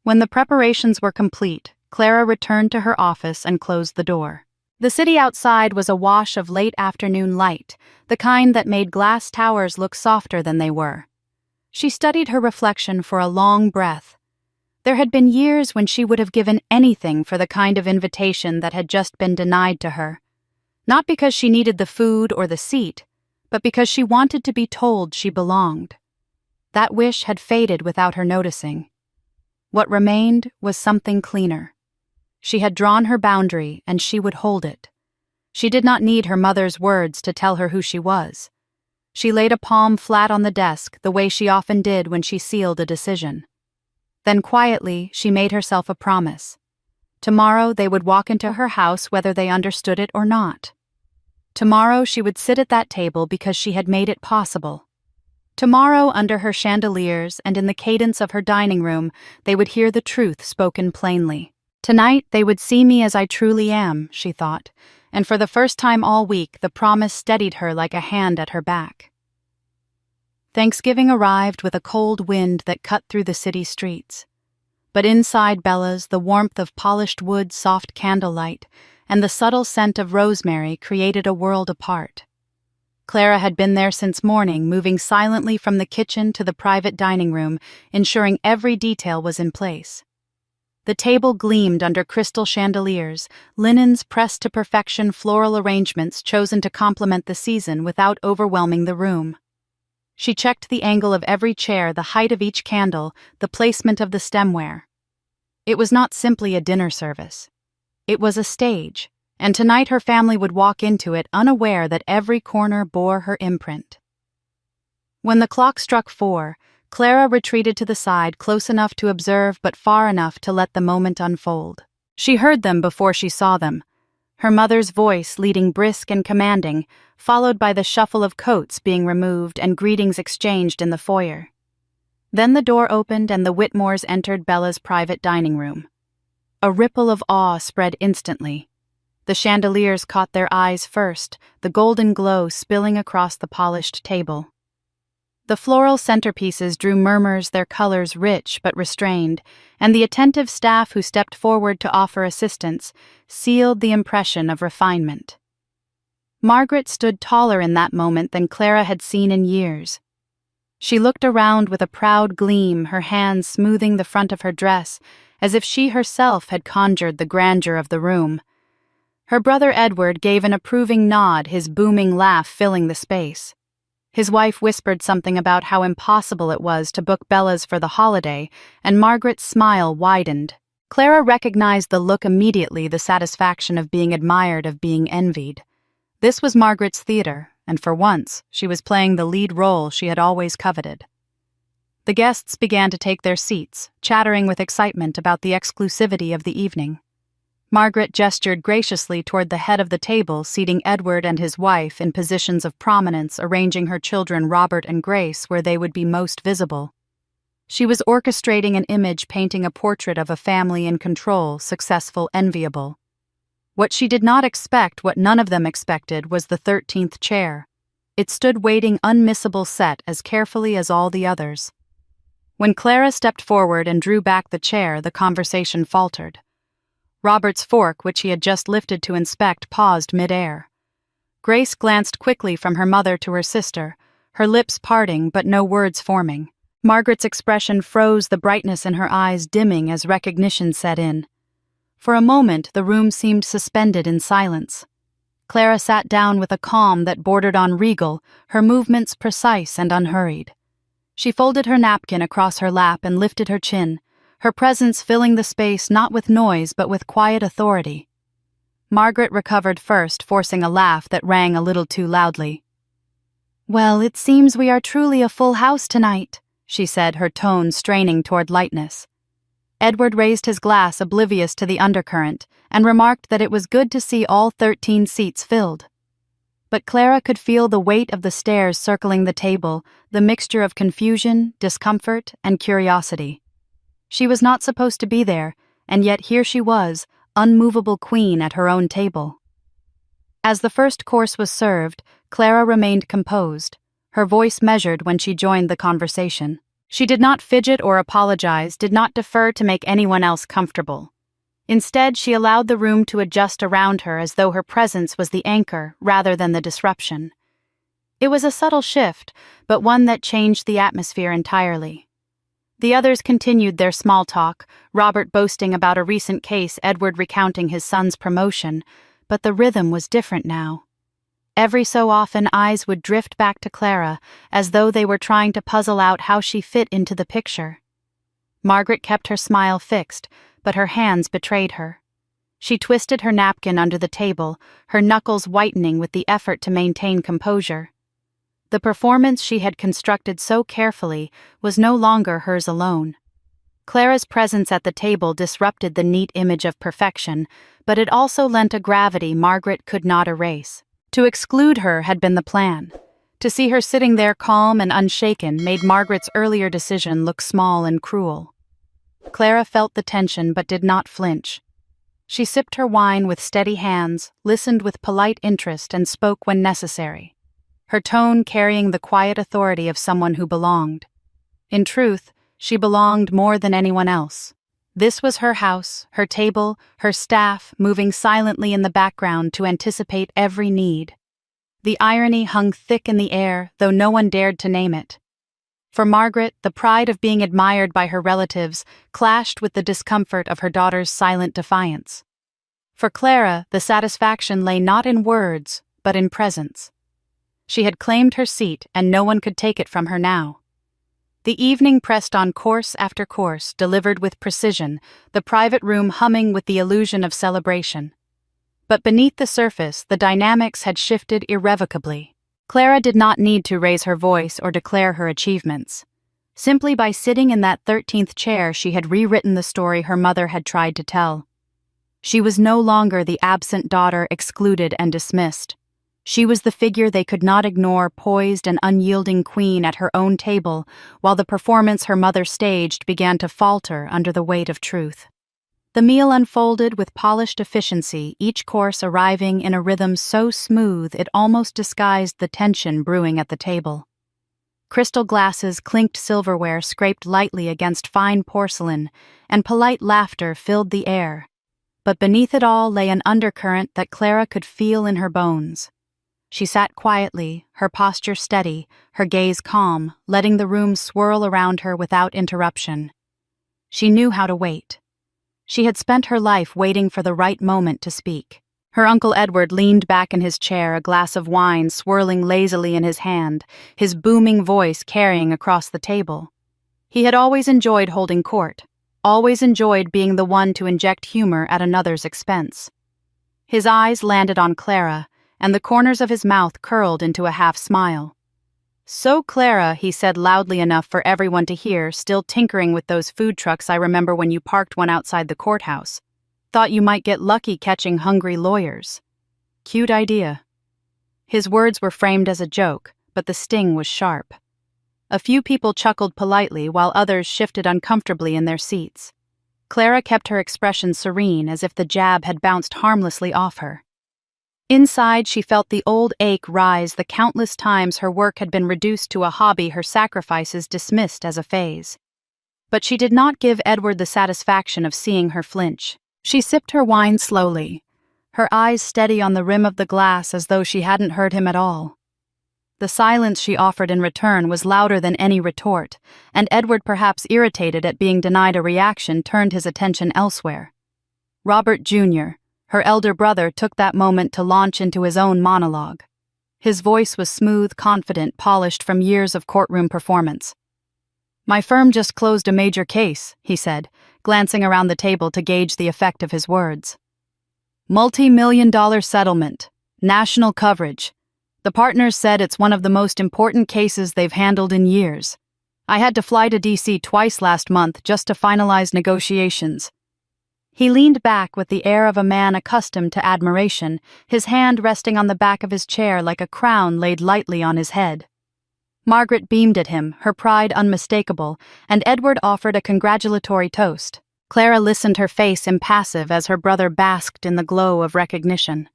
When the preparations were complete, Clara returned to her office and closed the door. The city outside was awash of late afternoon light, the kind that made glass towers look softer than they were. She studied her reflection for a long breath. There had been years when she would have given anything for the kind of invitation that had just been denied to her. Not because she needed the food or the seat, but because she wanted to be told she belonged. That wish had faded without her noticing. What remained was something cleaner. She had drawn her boundary, and she would hold it. She did not need her mother's words to tell her who she was. She laid a palm flat on the desk the way she often did when she sealed a decision. Then quietly, she made herself a promise. Tomorrow they would walk into her house whether they understood it or not. Tomorrow she would sit at that table because she had made it possible. Tomorrow, under her chandeliers and in the cadence of her dining room, they would hear the truth spoken plainly. Tonight they would see me as I truly am, she thought, and for the first time all week the promise steadied her like a hand at her back. Thanksgiving arrived with a cold wind that cut through the city streets. But inside Bella's, the warmth of polished wood, soft candlelight, and the subtle scent of rosemary created a world apart. Clara had been there since morning, moving silently from the kitchen to the private dining room, ensuring every detail was in place. The table gleamed under crystal chandeliers, linens pressed to perfection, floral arrangements chosen to complement the season without overwhelming the room. She checked the angle of every chair, the height of each candle, the placement of the stemware. It was not simply a dinner service. It was a stage, and tonight her family would walk into it unaware that every corner bore her imprint. When the clock struck 4, Clara retreated to the side, close enough to observe but far enough to let the moment unfold. She heard them before she saw them. Her mother's voice leading brisk and commanding, followed by the shuffle of coats being removed and greetings exchanged in the foyer. Then the door opened and the Whitmores entered Bella's private dining room. A ripple of awe spread instantly. The chandeliers caught their eyes first, the golden glow spilling across the polished table. The floral centerpieces drew murmurs, their colors rich but restrained, and the attentive staff who stepped forward to offer assistance sealed the impression of refinement. Margaret stood taller in that moment than Clara had seen in years. She looked around with a proud gleam, her hands smoothing the front of her dress, as if she herself had conjured the grandeur of the room. Her brother Edward gave an approving nod, his booming laugh filling the space. His wife whispered something about how impossible it was to book Bella's for the holiday, and Margaret's smile widened. Clara recognized the look immediately, the satisfaction of being admired, of being envied. This was Margaret's theater, and for once, she was playing the lead role she had always coveted. The guests began to take their seats, chattering with excitement about the exclusivity of the evening. Margaret gestured graciously toward the head of the table, seating Edward and his wife in positions of prominence, arranging her children Robert and Grace where they would be most visible. She was orchestrating an image, painting a portrait of a family in control, successful, enviable. What she did not expect, what none of them expected, was the 13th chair. It stood waiting, unmissable, set as carefully as all the others. When Clara stepped forward and drew back the chair, the conversation faltered. Robert's fork, which he had just lifted to inspect, paused mid-air. Grace glanced quickly from her mother to her sister, her lips parting but no words forming. Margaret's expression froze, the brightness in her eyes dimming as recognition set in. For a moment, the room seemed suspended in silence. Clara sat down with a calm that bordered on regal, her movements precise and unhurried. She folded her napkin across her lap and lifted her chin, her presence filling the space not with noise but with quiet authority. Margaret recovered first, forcing a laugh that rang a little too loudly. "Well, it seems we are truly a full house tonight," she said, her tone straining toward lightness. Edward raised his glass, oblivious to the undercurrent, and remarked that it was good to see all 13 seats filled. But Clara could feel the weight of the stares circling the table, the mixture of confusion, discomfort, and curiosity. She was not supposed to be there, and yet here she was, unmovable queen at her own table. As the first course was served, Clara remained composed, her voice measured when she joined the conversation. She did not fidget or apologize, did not defer to make anyone else comfortable. Instead, she allowed the room to adjust around her as though her presence was the anchor rather than the disruption. It was a subtle shift, but one that changed the atmosphere entirely. The others continued their small talk, Robert boasting about a recent case, Edward recounting his son's promotion, but the rhythm was different now. Every so often, eyes would drift back to Clara, as though they were trying to puzzle out how she fit into the picture. Margaret kept her smile fixed, but her hands betrayed her. She twisted her napkin under the table, her knuckles whitening with the effort to maintain composure. The performance she had constructed so carefully was no longer hers alone. Clara's presence at the table disrupted the neat image of perfection, but it also lent a gravity Margaret could not erase. To exclude her had been the plan. To see her sitting there calm and unshaken made Margaret's earlier decision look small and cruel. Clara felt the tension but did not flinch. She sipped her wine with steady hands, listened with polite interest, and spoke when necessary, her tone carrying the quiet authority of someone who belonged. In truth, she belonged more than anyone else. This was her house, her table, her staff moving silently in the background to anticipate every need. The irony hung thick in the air, though no one dared to name it. For Margaret, the pride of being admired by her relatives clashed with the discomfort of her daughter's silent defiance. For Clara, the satisfaction lay not in words, but in presence. She had claimed her seat, and no one could take it from her now. The evening pressed on course after course, delivered with precision, the private room humming with the illusion of celebration. But beneath the surface, the dynamics had shifted irrevocably. Clara did not need to raise her voice or declare her achievements. Simply by sitting in that 13th chair, she had rewritten the story her mother had tried to tell. She was no longer the absent daughter excluded and dismissed. She was the figure they could not ignore, poised and unyielding queen at her own table, while the performance her mother staged began to falter under the weight of truth. The meal unfolded with polished efficiency, each course arriving in a rhythm so smooth it almost disguised the tension brewing at the table. Crystal glasses, clinked silverware scraped lightly against fine porcelain, and polite laughter filled the air. But beneath it all lay an undercurrent that Clara could feel in her bones. She sat quietly, her posture steady, her gaze calm, letting the room swirl around her without interruption. She knew how to wait. She had spent her life waiting for the right moment to speak. Her Uncle Edward leaned back in his chair, a glass of wine swirling lazily in his hand, his booming voice carrying across the table. He had always enjoyed holding court, always enjoyed being the one to inject humor at another's expense. His eyes landed on Clara, and the corners of his mouth curled into a half-smile. "So, Clara," he said loudly enough for everyone to hear, still tinkering with those food trucks I remember when you parked one outside the courthouse. "Thought you might get lucky catching hungry lawyers. Cute idea." His words were framed as a joke, but the sting was sharp. A few people chuckled politely while others shifted uncomfortably in their seats. Clara kept her expression serene, as if the jab had bounced harmlessly off her. Inside, she felt the old ache rise the countless times her work had been reduced to a hobby, her sacrifices dismissed as a phase. But she did not give Edward the satisfaction of seeing her flinch. She sipped her wine slowly, her eyes steady on the rim of the glass as though she hadn't heard him at all. The silence she offered in return was louder than any retort, and Edward, perhaps irritated at being denied a reaction, turned his attention elsewhere. Robert Jr., her elder brother, took that moment to launch into his own monologue. His voice was smooth, confident, polished from years of courtroom performance. "My firm just closed a major case," he said, glancing around the table to gauge the effect of his words. "Multi-million-dollar settlement, national coverage. The partners said it's one of the most important cases they've handled in years. I had to fly to D.C. twice last month just to finalize negotiations." He leaned back with the air of a man accustomed to admiration, his hand resting on the back of his chair like a crown laid lightly on his head. Margaret beamed at him, her pride unmistakable, and Edward offered a congratulatory toast. Clara listened, her face impassive as her brother basked in the glow of recognition.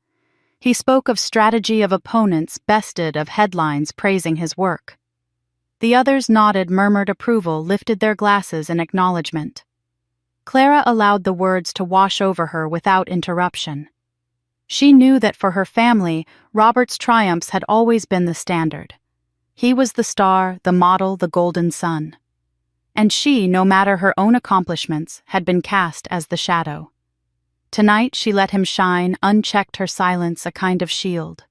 He spoke of strategy of opponents, bested of headlines praising his work. The others nodded, murmured approval, lifted their glasses in acknowledgement. Clara allowed the words to wash over her without interruption. She knew that for her family, Robert's triumphs had always been the standard. He was the star, the model, the golden sun. And she, no matter her own accomplishments, had been cast as the shadow. Tonight she let him shine, unchecked, her silence a kind of shield.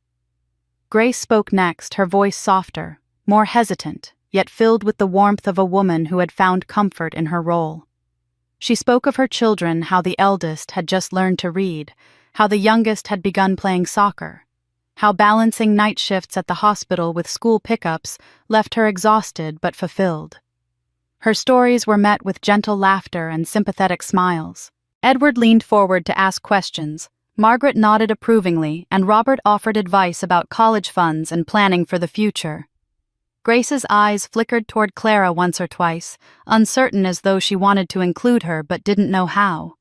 Grace spoke next, her voice softer, more hesitant, yet filled with the warmth of a woman who had found comfort in her role. She spoke of her children, how the eldest had just learned to read, how the youngest had begun playing soccer, how balancing night shifts at the hospital with school pickups left her exhausted but fulfilled. Her stories were met with gentle laughter and sympathetic smiles. Edward leaned forward to ask questions. Margaret nodded approvingly, and Robert offered advice about college funds and planning for the future. Grace's eyes flickered toward Clara once or twice, uncertain, as though she wanted to include her but didn't know how.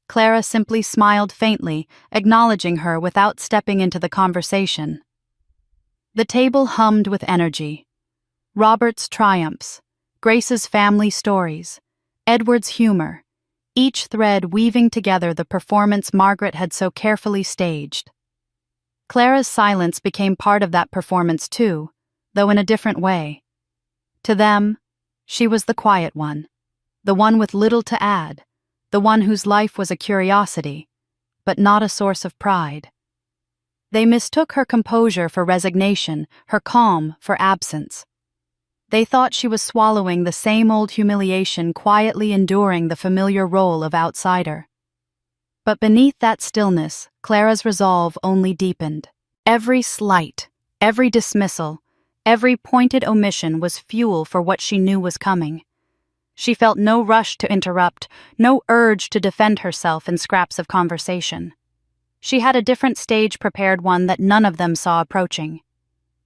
Clara simply smiled faintly, acknowledging her without stepping into the conversation. The table hummed with energy. Robert's triumphs, Grace's family stories, Edward's humor, each thread weaving together the performance Margaret had so carefully staged. Clara's silence became part of that performance too, though in a different way. To them, she was the quiet one, the one with little to add, the one whose life was a curiosity, but not a source of pride. They mistook her composure for resignation, her calm for absence. They thought she was swallowing the same old humiliation, quietly enduring the familiar role of outsider. But beneath that stillness, Clara's resolve only deepened. Every slight, every dismissal, every pointed omission was fuel for what she knew was coming. She felt no rush to interrupt, no urge to defend herself in scraps of conversation. She had a different stage prepared, one that none of them saw approaching.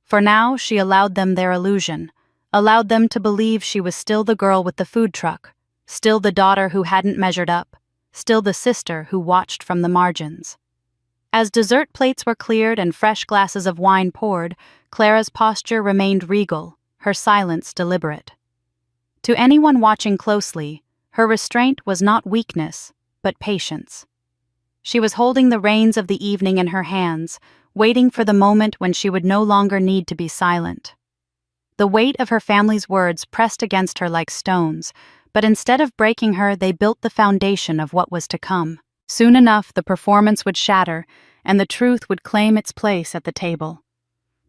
For now, she allowed them their illusion, allowed them to believe she was still the girl with the food truck, still the daughter who hadn't measured up, still the sister who watched from the margins. As dessert plates were cleared and fresh glasses of wine poured, Clara's posture remained regal, her silence deliberate. To anyone watching closely, her restraint was not weakness, but patience. She was holding the reins of the evening in her hands, waiting for the moment when she would no longer need to be silent. The weight of her family's words pressed against her like stones, but instead of breaking her, they built the foundation of what was to come. Soon enough, the performance would shatter, and the truth would claim its place at the table.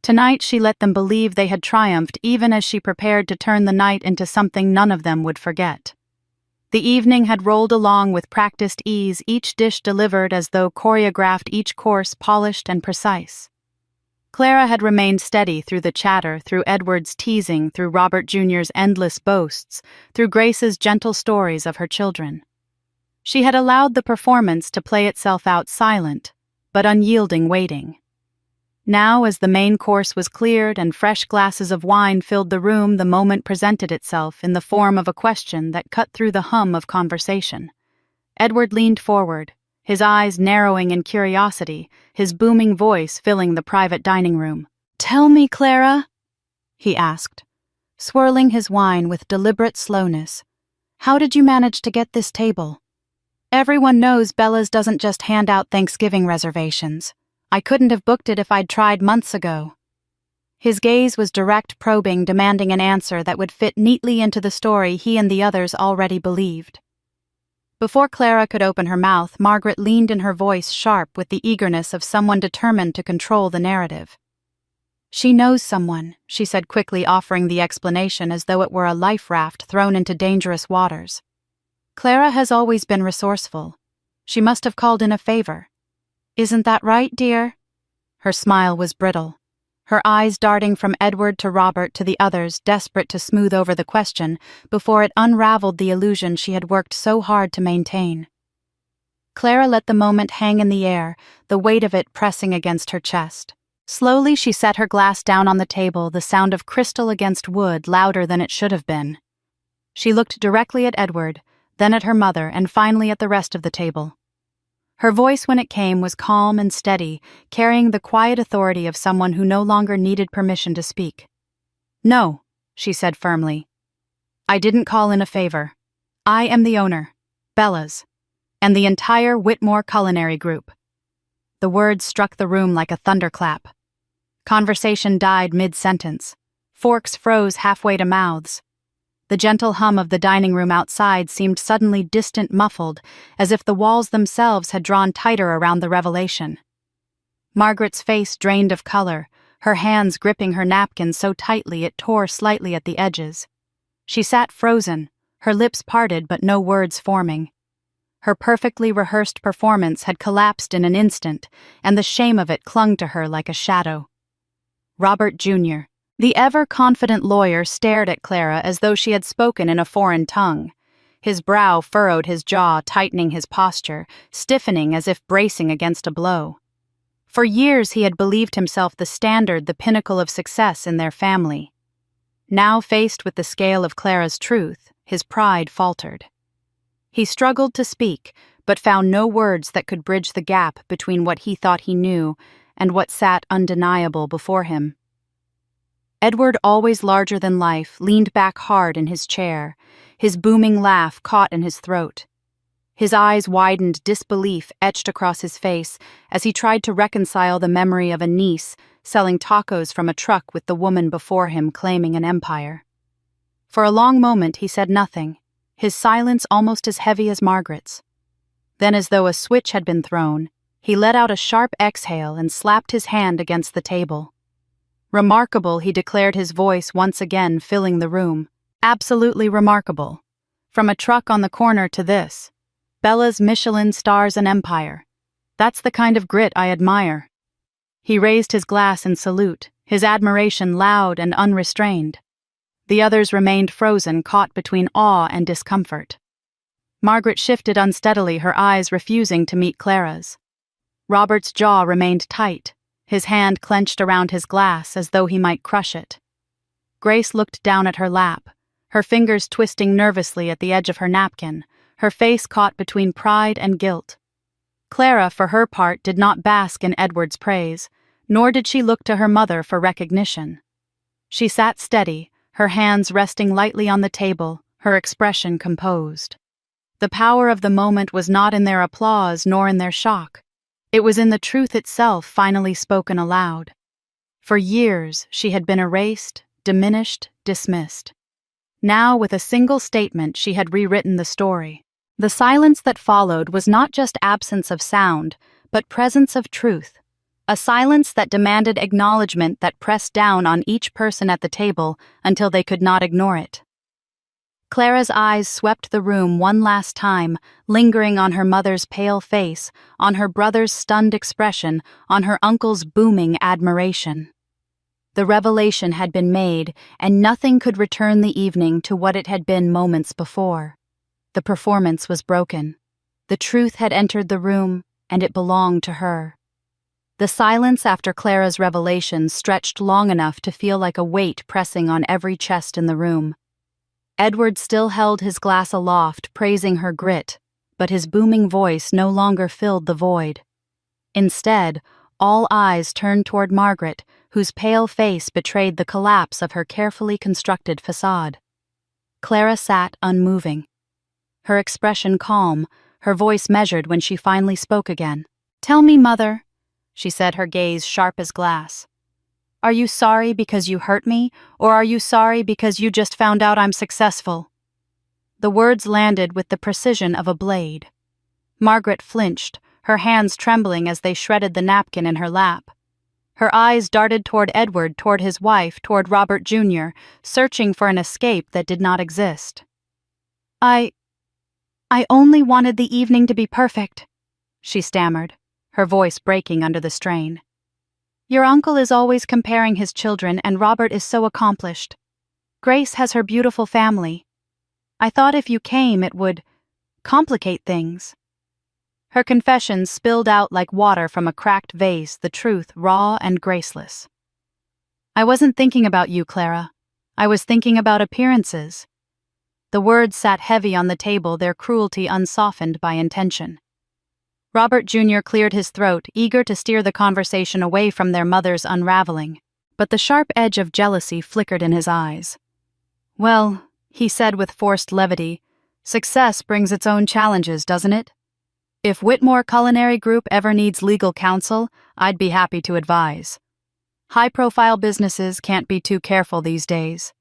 Tonight she let them believe they had triumphed, even as she prepared to turn the night into something none of them would forget. The evening had rolled along with practiced ease, each dish delivered as though choreographed, each course polished and precise. Clara had remained steady through the chatter, through Edward's teasing, through Robert Jr.'s endless boasts, through Grace's gentle stories of her children. She had allowed the performance to play itself out, silent, but unyielding, waiting. Now, as the main course was cleared and fresh glasses of wine filled the room, the moment presented itself in the form of a question that cut through the hum of conversation. Edward leaned forward, his eyes narrowing in curiosity, his booming voice filling the private dining room. "Tell me, Clara," he asked, swirling his wine with deliberate slowness, "how did you manage to get this table? Everyone knows Bella's doesn't just hand out Thanksgiving reservations. I couldn't have booked it if I'd tried months ago." His gaze was direct, probing, demanding an answer that would fit neatly into the story he and the others already believed. Before Clara could open her mouth, Margaret leaned in, her voice sharp with the eagerness of someone determined to control the narrative. "She knows someone," she said quickly, offering the explanation as though it were a life raft thrown into dangerous waters. "Clara has always been resourceful. She must have called in a favor. Isn't that right, dear?" Her smile was brittle, her eyes darting from Edward to Robert to the others, desperate to smooth over the question before it unraveled the illusion she had worked so hard to maintain. Clara let the moment hang in the air, the weight of it pressing against her chest. Slowly she set her glass down on the table, the sound of crystal against wood louder than it should have been. She looked directly at Edward, then at her mother, and finally at the rest of the table. Her voice, when it came, was calm and steady, carrying the quiet authority of someone who no longer needed permission to speak. "No," she said firmly. "I didn't call in a favor. I am the owner, Bella's, and the entire Whitmore Culinary Group." The words struck the room like a thunderclap. Conversation died mid-sentence. Forks froze halfway to mouths. The gentle hum of the dining room outside seemed suddenly distant, muffled, as if the walls themselves had drawn tighter around the revelation. Margaret's face drained of color, her hands gripping her napkin so tightly it tore slightly at the edges. She sat frozen, her lips parted but no words forming. Her perfectly rehearsed performance had collapsed in an instant, and the shame of it clung to her like a shadow. Robert Jr., the ever-confident lawyer, stared at Clara as though she had spoken in a foreign tongue. His brow furrowed his jaw, tightening his posture, stiffening as if bracing against a blow. For years he had believed himself the standard, the pinnacle of success in their family. Now faced with the scale of Clara's truth, his pride faltered. He struggled to speak, but found no words that could bridge the gap between what he thought he knew and what sat undeniable before him. Edward, always larger than life, leaned back hard in his chair, his booming laugh caught in his throat. His eyes widened, disbelief etched across his face as he tried to reconcile the memory of a niece selling tacos from a truck with the woman before him claiming an empire. For a long moment he said nothing, his silence almost as heavy as Margaret's. Then, as though a switch had been thrown, he let out a sharp exhale and slapped his hand against the table. "Remarkable," he declared, his voice once again filling the room. "Absolutely remarkable. From a truck on the corner to this. Bella's Michelin stars an empire. That's the kind of grit I admire." He raised his glass in salute, his admiration loud and unrestrained. The others remained frozen, caught between awe and discomfort. Margaret shifted unsteadily, her eyes refusing to meet Clara's. Robert's jaw remained tight, his hand clenched around his glass as though he might crush it. Grace looked down at her lap, her fingers twisting nervously at the edge of her napkin, her face caught between pride and guilt. Clara, for her part, did not bask in Edward's praise, nor did she look to her mother for recognition. She sat steady, her hands resting lightly on the table, her expression composed. The power of the moment was not in their applause nor in their shock. It was in the truth itself finally spoken aloud. For years she had been erased, diminished, dismissed. Now, with a single statement, she had rewritten the story. The silence that followed was not just absence of sound, but presence of truth. A silence that demanded acknowledgement, that pressed down on each person at the table until they could not ignore it. Clara's eyes swept the room one last time, lingering on her mother's pale face, on her brother's stunned expression, on her uncle's booming admiration. The revelation had been made, and nothing could return the evening to what it had been moments before. The performance was broken. The truth had entered the room, and it belonged to her. The silence after Clara's revelation stretched long enough to feel like a weight pressing on every chest in the room. Edward still held his glass aloft, praising her grit, but his booming voice no longer filled the void. Instead, all eyes turned toward Margaret, whose pale face betrayed the collapse of her carefully constructed facade. Clara sat unmoving, her expression calm, her voice measured when she finally spoke again. "Tell me, Mother," she said, her gaze sharp as glass. "Are you sorry because you hurt me, or are you sorry because you just found out I'm successful?" The words landed with the precision of a blade. Margaret flinched, her hands trembling as they shredded the napkin in her lap. Her eyes darted toward Edward, toward his wife, toward Robert Jr., searching for an escape that did not exist. I only wanted the evening to be perfect," she stammered, her voice breaking under the strain. "Your uncle is always comparing his children, and Robert is so accomplished. Grace has her beautiful family. I thought if you came it would complicate things." Her confession spilled out like water from a cracked vase, the truth raw and graceless. "I wasn't thinking about you, Clara. I was thinking about appearances." The words sat heavy on the table, their cruelty unsoftened by intention. Robert Jr. cleared his throat, eager to steer the conversation away from their mother's unraveling, but the sharp edge of jealousy flickered in his eyes. Well, he said with forced levity, success brings its own challenges, doesn't it? If Whitmore Culinary Group ever needs legal counsel, I'd be happy to advise. High-profile businesses can't be too careful these days.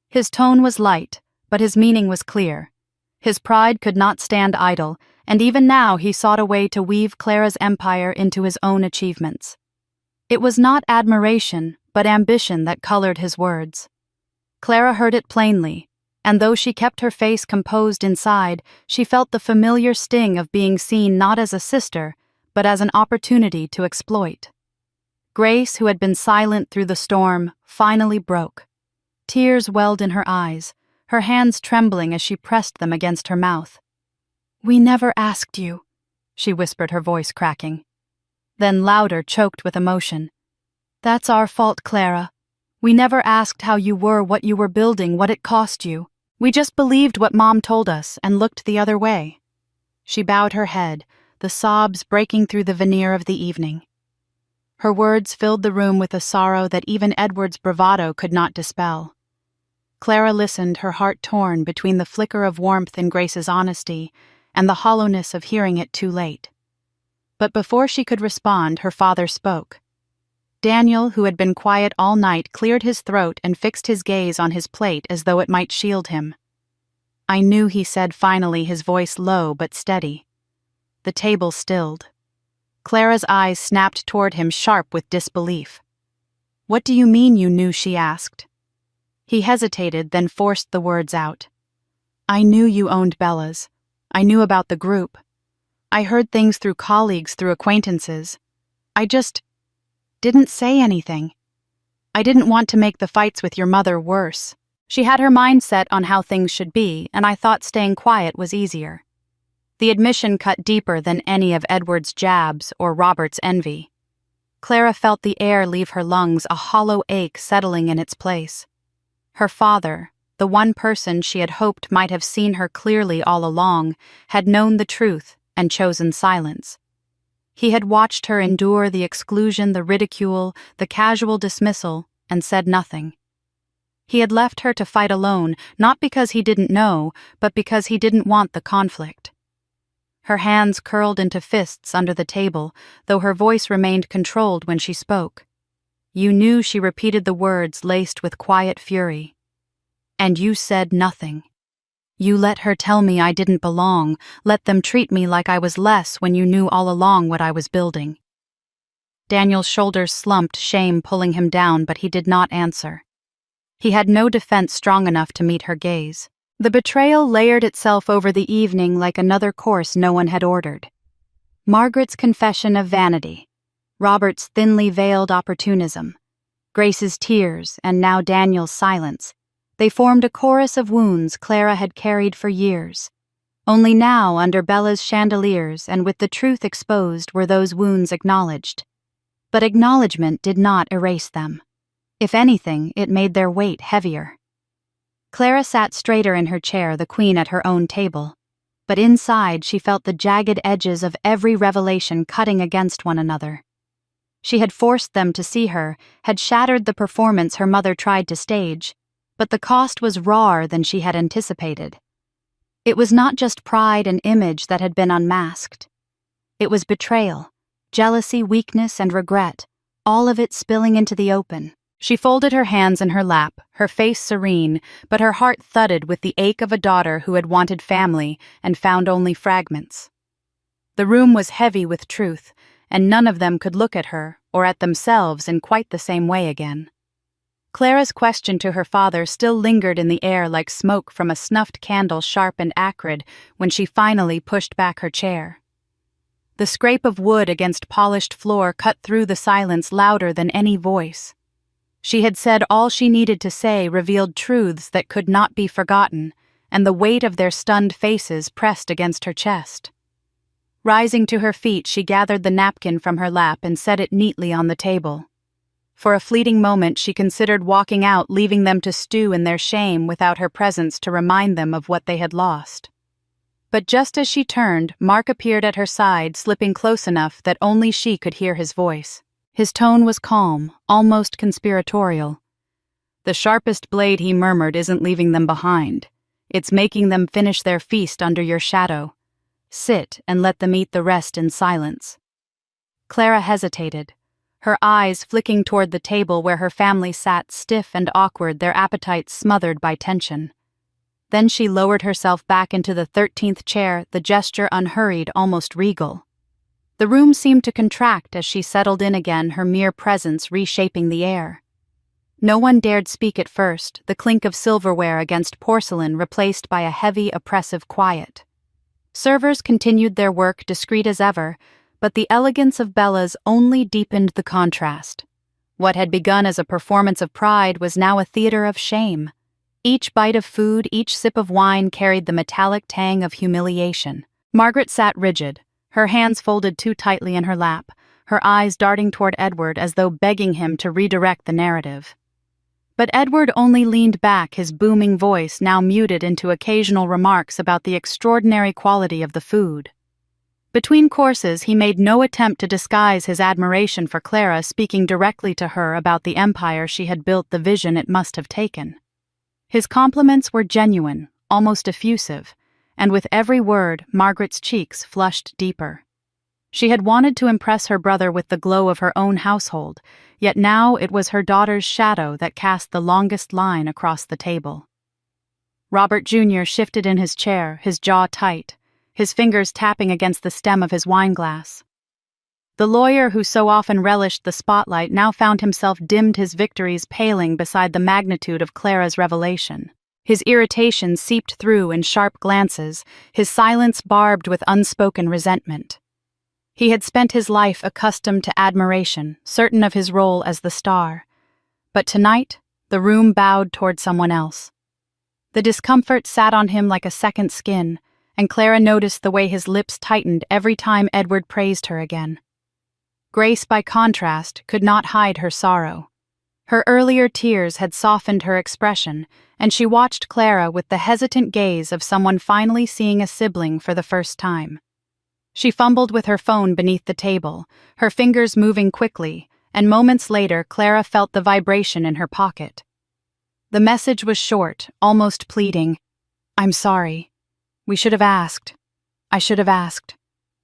His tone was light, but his meaning was clear. His pride could not stand idle, and even now he sought a way to weave Clara's empire into his own achievements. It was not admiration, but ambition that colored his words. Clara heard it plainly, and though she kept her face composed inside, she felt the familiar sting of being seen not as a sister, but as an opportunity to exploit. Grace, who had been silent through the storm, finally broke. Tears welled in her eyes, her hands trembling as she pressed them against her mouth. "We never asked you," she whispered, her voice cracking. Then louder, choked with emotion. "That's our fault, Clara. We never asked how you were, what you were building, what it cost you. We just believed what Mom told us and looked the other way." She bowed her head, the sobs breaking through the veneer of the evening. Her words filled the room with a sorrow that even Edward's bravado could not dispel. Clara listened, her heart torn between the flicker of warmth in Grace's honesty and the hollowness of hearing it too late. But before she could respond, her father spoke. Daniel, who had been quiet all night, cleared his throat and fixed his gaze on his plate as though it might shield him. "I knew," he said finally, his voice low but steady. The table stilled. Clara's eyes snapped toward him, sharp with disbelief. "What do you mean you knew?" she asked. He hesitated, then forced the words out. "I knew you owned Bella's. I knew about the group. I heard things through colleagues, through acquaintances. I just didn't say anything. I didn't want to make the fights with your mother worse. She had her mind set on how things should be, and I thought staying quiet was easier." The admission cut deeper than any of Edward's jabs or Robert's envy. Clara felt the air leave her lungs, a hollow ache settling in its place. Her father, the one person she had hoped might have seen her clearly all along, had known the truth and chosen silence. He had watched her endure the exclusion, the ridicule, the casual dismissal, and said nothing. He had left her to fight alone, not because he didn't know, but because he didn't want the conflict. Her hands curled into fists under the table, though her voice remained controlled when she spoke. "You knew," she repeated the words laced with quiet fury. "And you said nothing. You let her tell me I didn't belong, let them treat me like I was less when you knew all along what I was building." Daniel's shoulders slumped, shame pulling him down, but he did not answer. He had no defense strong enough to meet her gaze. The betrayal layered itself over the evening like another course no one had ordered. Margaret's confession of vanity, Robert's thinly veiled opportunism, Grace's tears, and now Daniel's silence. They formed a chorus of wounds Clara had carried for years. Only now, under Bella's chandeliers and with the truth exposed, were those wounds acknowledged. But acknowledgement did not erase them. If anything, it made their weight heavier. Clara sat straighter in her chair, the queen at her own table. But inside she felt the jagged edges of every revelation cutting against one another. She had forced them to see her, had shattered the performance her mother tried to stage, but the cost was rawer than she had anticipated. It was not just pride and image that had been unmasked. It was betrayal, jealousy, weakness, and regret, all of it spilling into the open. She folded her hands in her lap, her face serene, but her heart thudded with the ache of a daughter who had wanted family and found only fragments. The room was heavy with truth, and none of them could look at her or at themselves in quite the same way again. Clara's question to her father still lingered in the air like smoke from a snuffed candle, sharp and acrid, when she finally pushed back her chair. The scrape of wood against polished floor cut through the silence louder than any voice. She had said all she needed to say, revealed truths that could not be forgotten, and the weight of their stunned faces pressed against her chest. Rising to her feet, she gathered the napkin from her lap and set it neatly on the table. For a fleeting moment she considered walking out, leaving them to stew in their shame without her presence to remind them of what they had lost. But just as she turned, Mark appeared at her side, slipping close enough that only she could hear his voice. His tone was calm, almost conspiratorial. "The sharpest blade," he murmured, "isn't leaving them behind. It's making them finish their feast under your shadow. Sit and let them eat the rest in silence." Clara hesitated, her eyes flicking toward the table where her family sat stiff and awkward, their appetites smothered by tension. Then she lowered herself back into the 13th chair, the gesture unhurried, almost regal. The room seemed to contract as she settled in again, her mere presence reshaping the air. No one dared speak at first, the clink of silverware against porcelain replaced by a heavy, oppressive quiet. Servers continued their work discreet as ever, but the elegance of Bella's only deepened the contrast. What had begun as a performance of pride was now a theater of shame. Each bite of food, each sip of wine carried the metallic tang of humiliation. Margaret sat rigid, her hands folded too tightly in her lap, her eyes darting toward Edward as though begging him to redirect the narrative. But Edward only leaned back, his booming voice now muted into occasional remarks about the extraordinary quality of the food. Between courses, he made no attempt to disguise his admiration for Clara, speaking directly to her about the empire she had built, the vision it must have taken. His compliments were genuine, almost effusive, and with every word, Margaret's cheeks flushed deeper. She had wanted to impress her brother with the glow of her own household, yet now it was her daughter's shadow that cast the longest line across the table. Robert Jr. shifted in his chair, his jaw tight, his fingers tapping against the stem of his wineglass. The lawyer who so often relished the spotlight now found himself dimmed, his victories paling beside the magnitude of Clara's revelation. His irritation seeped through in sharp glances, his silence barbed with unspoken resentment. He had spent his life accustomed to admiration, certain of his role as the star. But tonight, the room bowed toward someone else. The discomfort sat on him like a second skin, and Clara noticed the way his lips tightened every time Edward praised her again. Grace, by contrast, could not hide her sorrow. Her earlier tears had softened her expression, and she watched Clara with the hesitant gaze of someone finally seeing a sibling for the first time. She fumbled with her phone beneath the table, her fingers moving quickly, and moments later Clara felt the vibration in her pocket. The message was short, almost pleading. "I'm sorry. We should have asked. I should have asked.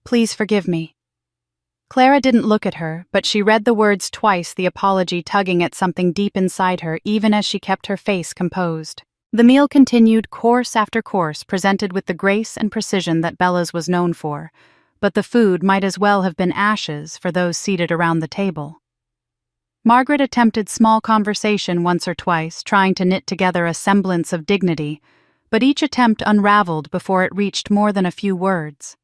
Please forgive me." Clara didn't look at her, but she read the words twice, the apology tugging at something deep inside her even as she kept her face composed. The meal continued, course after course, presented with the grace and precision that Bella's was known for, but the food might as well have been ashes for those seated around the table. Margaret attempted small conversation once or twice, trying to knit together a semblance of dignity, but each attempt unraveled before it reached more than a few words.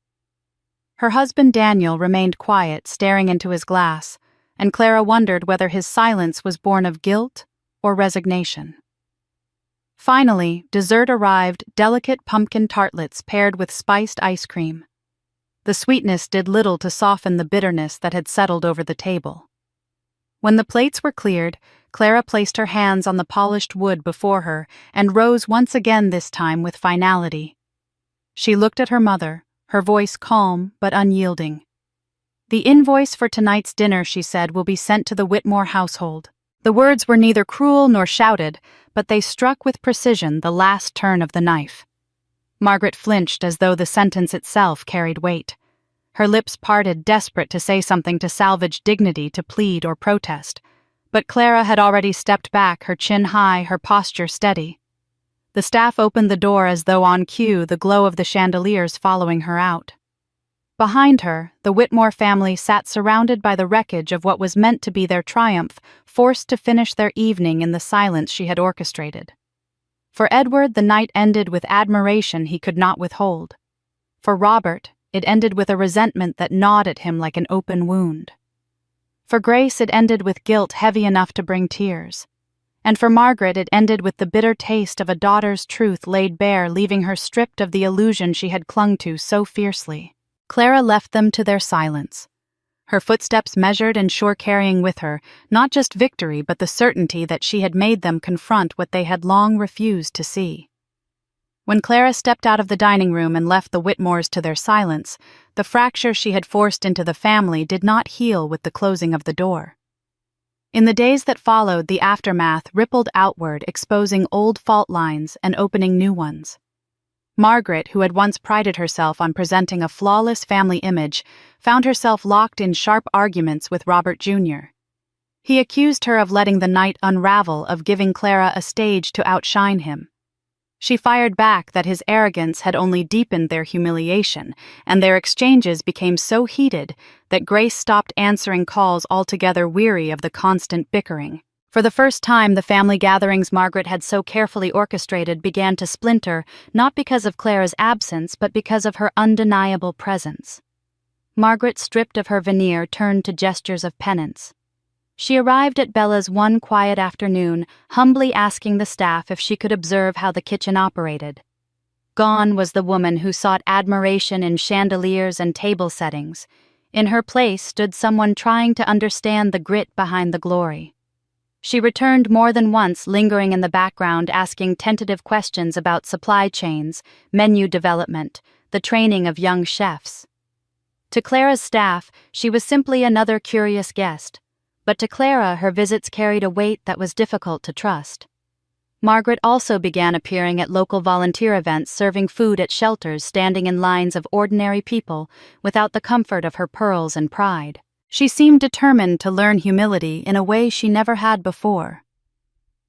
Her husband Daniel remained quiet, staring into his glass, and Clara wondered whether his silence was born of guilt or resignation. Finally, dessert arrived, delicate pumpkin tartlets paired with spiced ice cream. The sweetness did little to soften the bitterness that had settled over the table. When the plates were cleared, Clara placed her hands on the polished wood before her and rose once again, this time with finality. She looked at her mother, her voice calm but unyielding. "The invoice for tonight's dinner," she said, "will be sent to the Whitmore household." The words were neither cruel nor shouted, but they struck with precision the last turn of the knife. Margaret flinched as though the sentence itself carried weight. Her lips parted, desperate to say something to salvage dignity, to plead or protest. But Clara had already stepped back, her chin high, her posture steady. The staff opened the door as though on cue, the glow of the chandeliers following her out. Behind her, the Whitmore family sat surrounded by the wreckage of what was meant to be their triumph, forced to finish their evening in the silence she had orchestrated. For Edward, the night ended with admiration he could not withhold. For Robert, it ended with a resentment that gnawed at him like an open wound. For Grace, it ended with guilt heavy enough to bring tears. And for Margaret, it ended with the bitter taste of a daughter's truth laid bare, leaving her stripped of the illusion she had clung to so fiercely. Clara left them to their silence, her footsteps measured and sure, carrying with her not just victory but the certainty that she had made them confront what they had long refused to see. When Clara stepped out of the dining room and left the Whitmores to their silence, the fracture she had forced into the family did not heal with the closing of the door. In the days that followed, the aftermath rippled outward, exposing old fault lines and opening new ones. Margaret, who had once prided herself on presenting a flawless family image, found herself locked in sharp arguments with Robert Jr. He accused her of letting the night unravel, of giving Clara a stage to outshine him. She fired back that his arrogance had only deepened their humiliation, and their exchanges became so heated that Grace stopped answering calls altogether, weary of the constant bickering. For the first time, the family gatherings Margaret had so carefully orchestrated began to splinter, not because of Clara's absence, but because of her undeniable presence. Margaret, stripped of her veneer, turned to gestures of penance. She arrived at Bella's one quiet afternoon, humbly asking the staff if she could observe how the kitchen operated. Gone was the woman who sought admiration in chandeliers and table settings. In her place stood someone trying to understand the grit behind the glory. She returned more than once, lingering in the background, asking tentative questions about supply chains, menu development, the training of young chefs. To Clara's staff, she was simply another curious guest, but to Clara, her visits carried a weight that was difficult to trust. Margaret also began appearing at local volunteer events, serving food at shelters, standing in lines of ordinary people without the comfort of her pearls and pride. She seemed determined to learn humility in a way she never had before.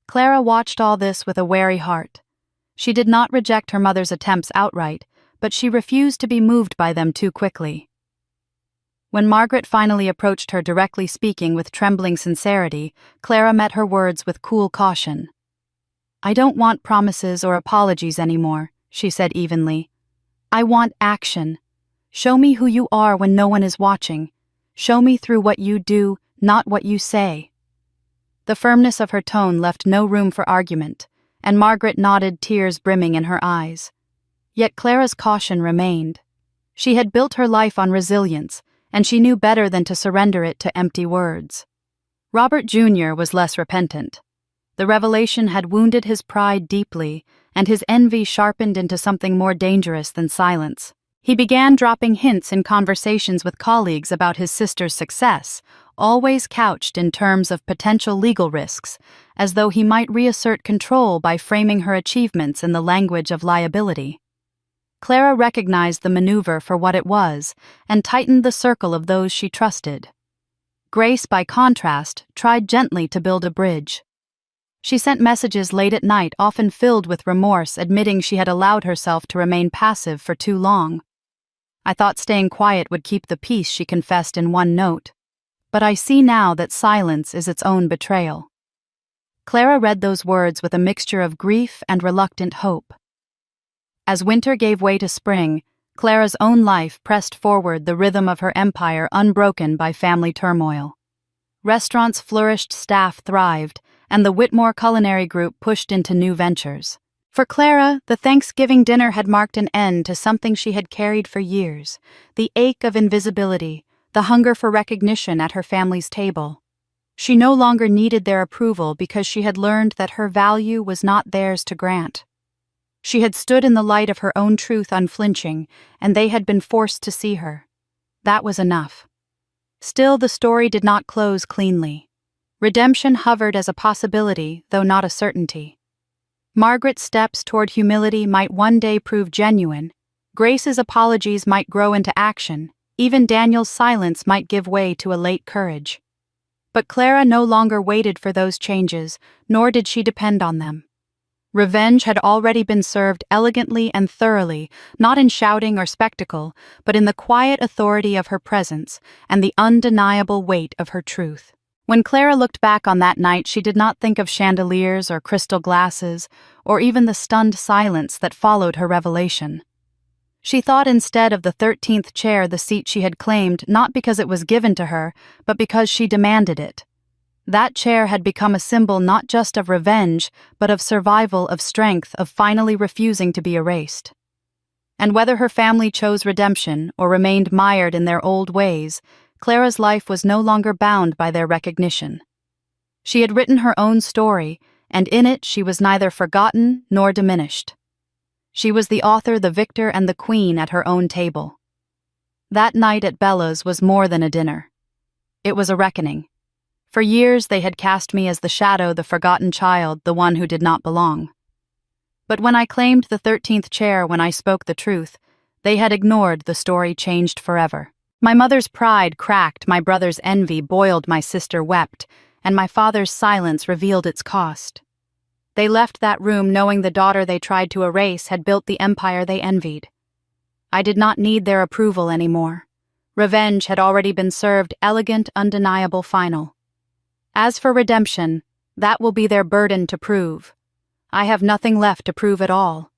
Clara watched all this with a wary heart. She did not reject her mother's attempts outright, but she refused to be moved by them too quickly. When Margaret finally approached her, directly speaking with trembling sincerity, Clara met her words with cool caution. "I don't want promises or apologies anymore," she said evenly. "I want action. Show me who you are when no one is watching. Show me through what you do, not what you say." The firmness of her tone left no room for argument, and Margaret nodded, tears brimming in her eyes. Yet Clara's caution remained. She had built her life on resilience, and she knew better than to surrender it to empty words. Robert Jr. was less repentant. The revelation had wounded his pride deeply, and his envy sharpened into something more dangerous than silence. He began dropping hints in conversations with colleagues about his sister's success, always couched in terms of potential legal risks, as though he might reassert control by framing her achievements in the language of liability. Clara recognized the maneuver for what it was and tightened the circle of those she trusted. Grace, by contrast, tried gently to build a bridge. She sent messages late at night, often filled with remorse, admitting she had allowed herself to remain passive for too long. "I thought staying quiet would keep the peace," she confessed in one note. "But I see now that silence is its own betrayal." Clara read those words with a mixture of grief and reluctant hope. As winter gave way to spring, Clara's own life pressed forward, the rhythm of her empire unbroken by family turmoil. Restaurants flourished, staff thrived, and the Whitmore Culinary Group pushed into new ventures. For Clara, the Thanksgiving dinner had marked an end to something she had carried for years, the ache of invisibility, the hunger for recognition at her family's table. She no longer needed their approval because she had learned that her value was not theirs to grant. She had stood in the light of her own truth unflinching, and they had been forced to see her. That was enough. Still, the story did not close cleanly. Redemption hovered as a possibility, though not a certainty. Margaret's steps toward humility might one day prove genuine. Grace's apologies might grow into action. Even Daniel's silence might give way to a late courage. But Clara no longer waited for those changes, nor did she depend on them. Revenge had already been served elegantly and thoroughly, not in shouting or spectacle, but in the quiet authority of her presence and the undeniable weight of her truth. When Clara looked back on that night, she did not think of chandeliers or crystal glasses, or even the stunned silence that followed her revelation. She thought instead of the 13th chair, the seat she had claimed, not because it was given to her, but because she demanded it. That chair had become a symbol not just of revenge, but of survival, of strength, of finally refusing to be erased. And whether her family chose redemption or remained mired in their old ways, Clara's life was no longer bound by their recognition. She had written her own story, and in it she was neither forgotten nor diminished. She was the author, the victor, and the queen at her own table. That night at Bella's was more than a dinner. It was a reckoning. For years they had cast me as the shadow, the forgotten child, the one who did not belong. But when I claimed the 13th chair, when I spoke the truth, they had ignored the story changed forever. My mother's pride cracked, my brother's envy boiled, my sister wept, and my father's silence revealed its cost. They left that room knowing the daughter they tried to erase had built the empire they envied. I did not need their approval anymore. Revenge had already been served, elegant, undeniable, final. As for redemption, that will be their burden to prove. I have nothing left to prove at all.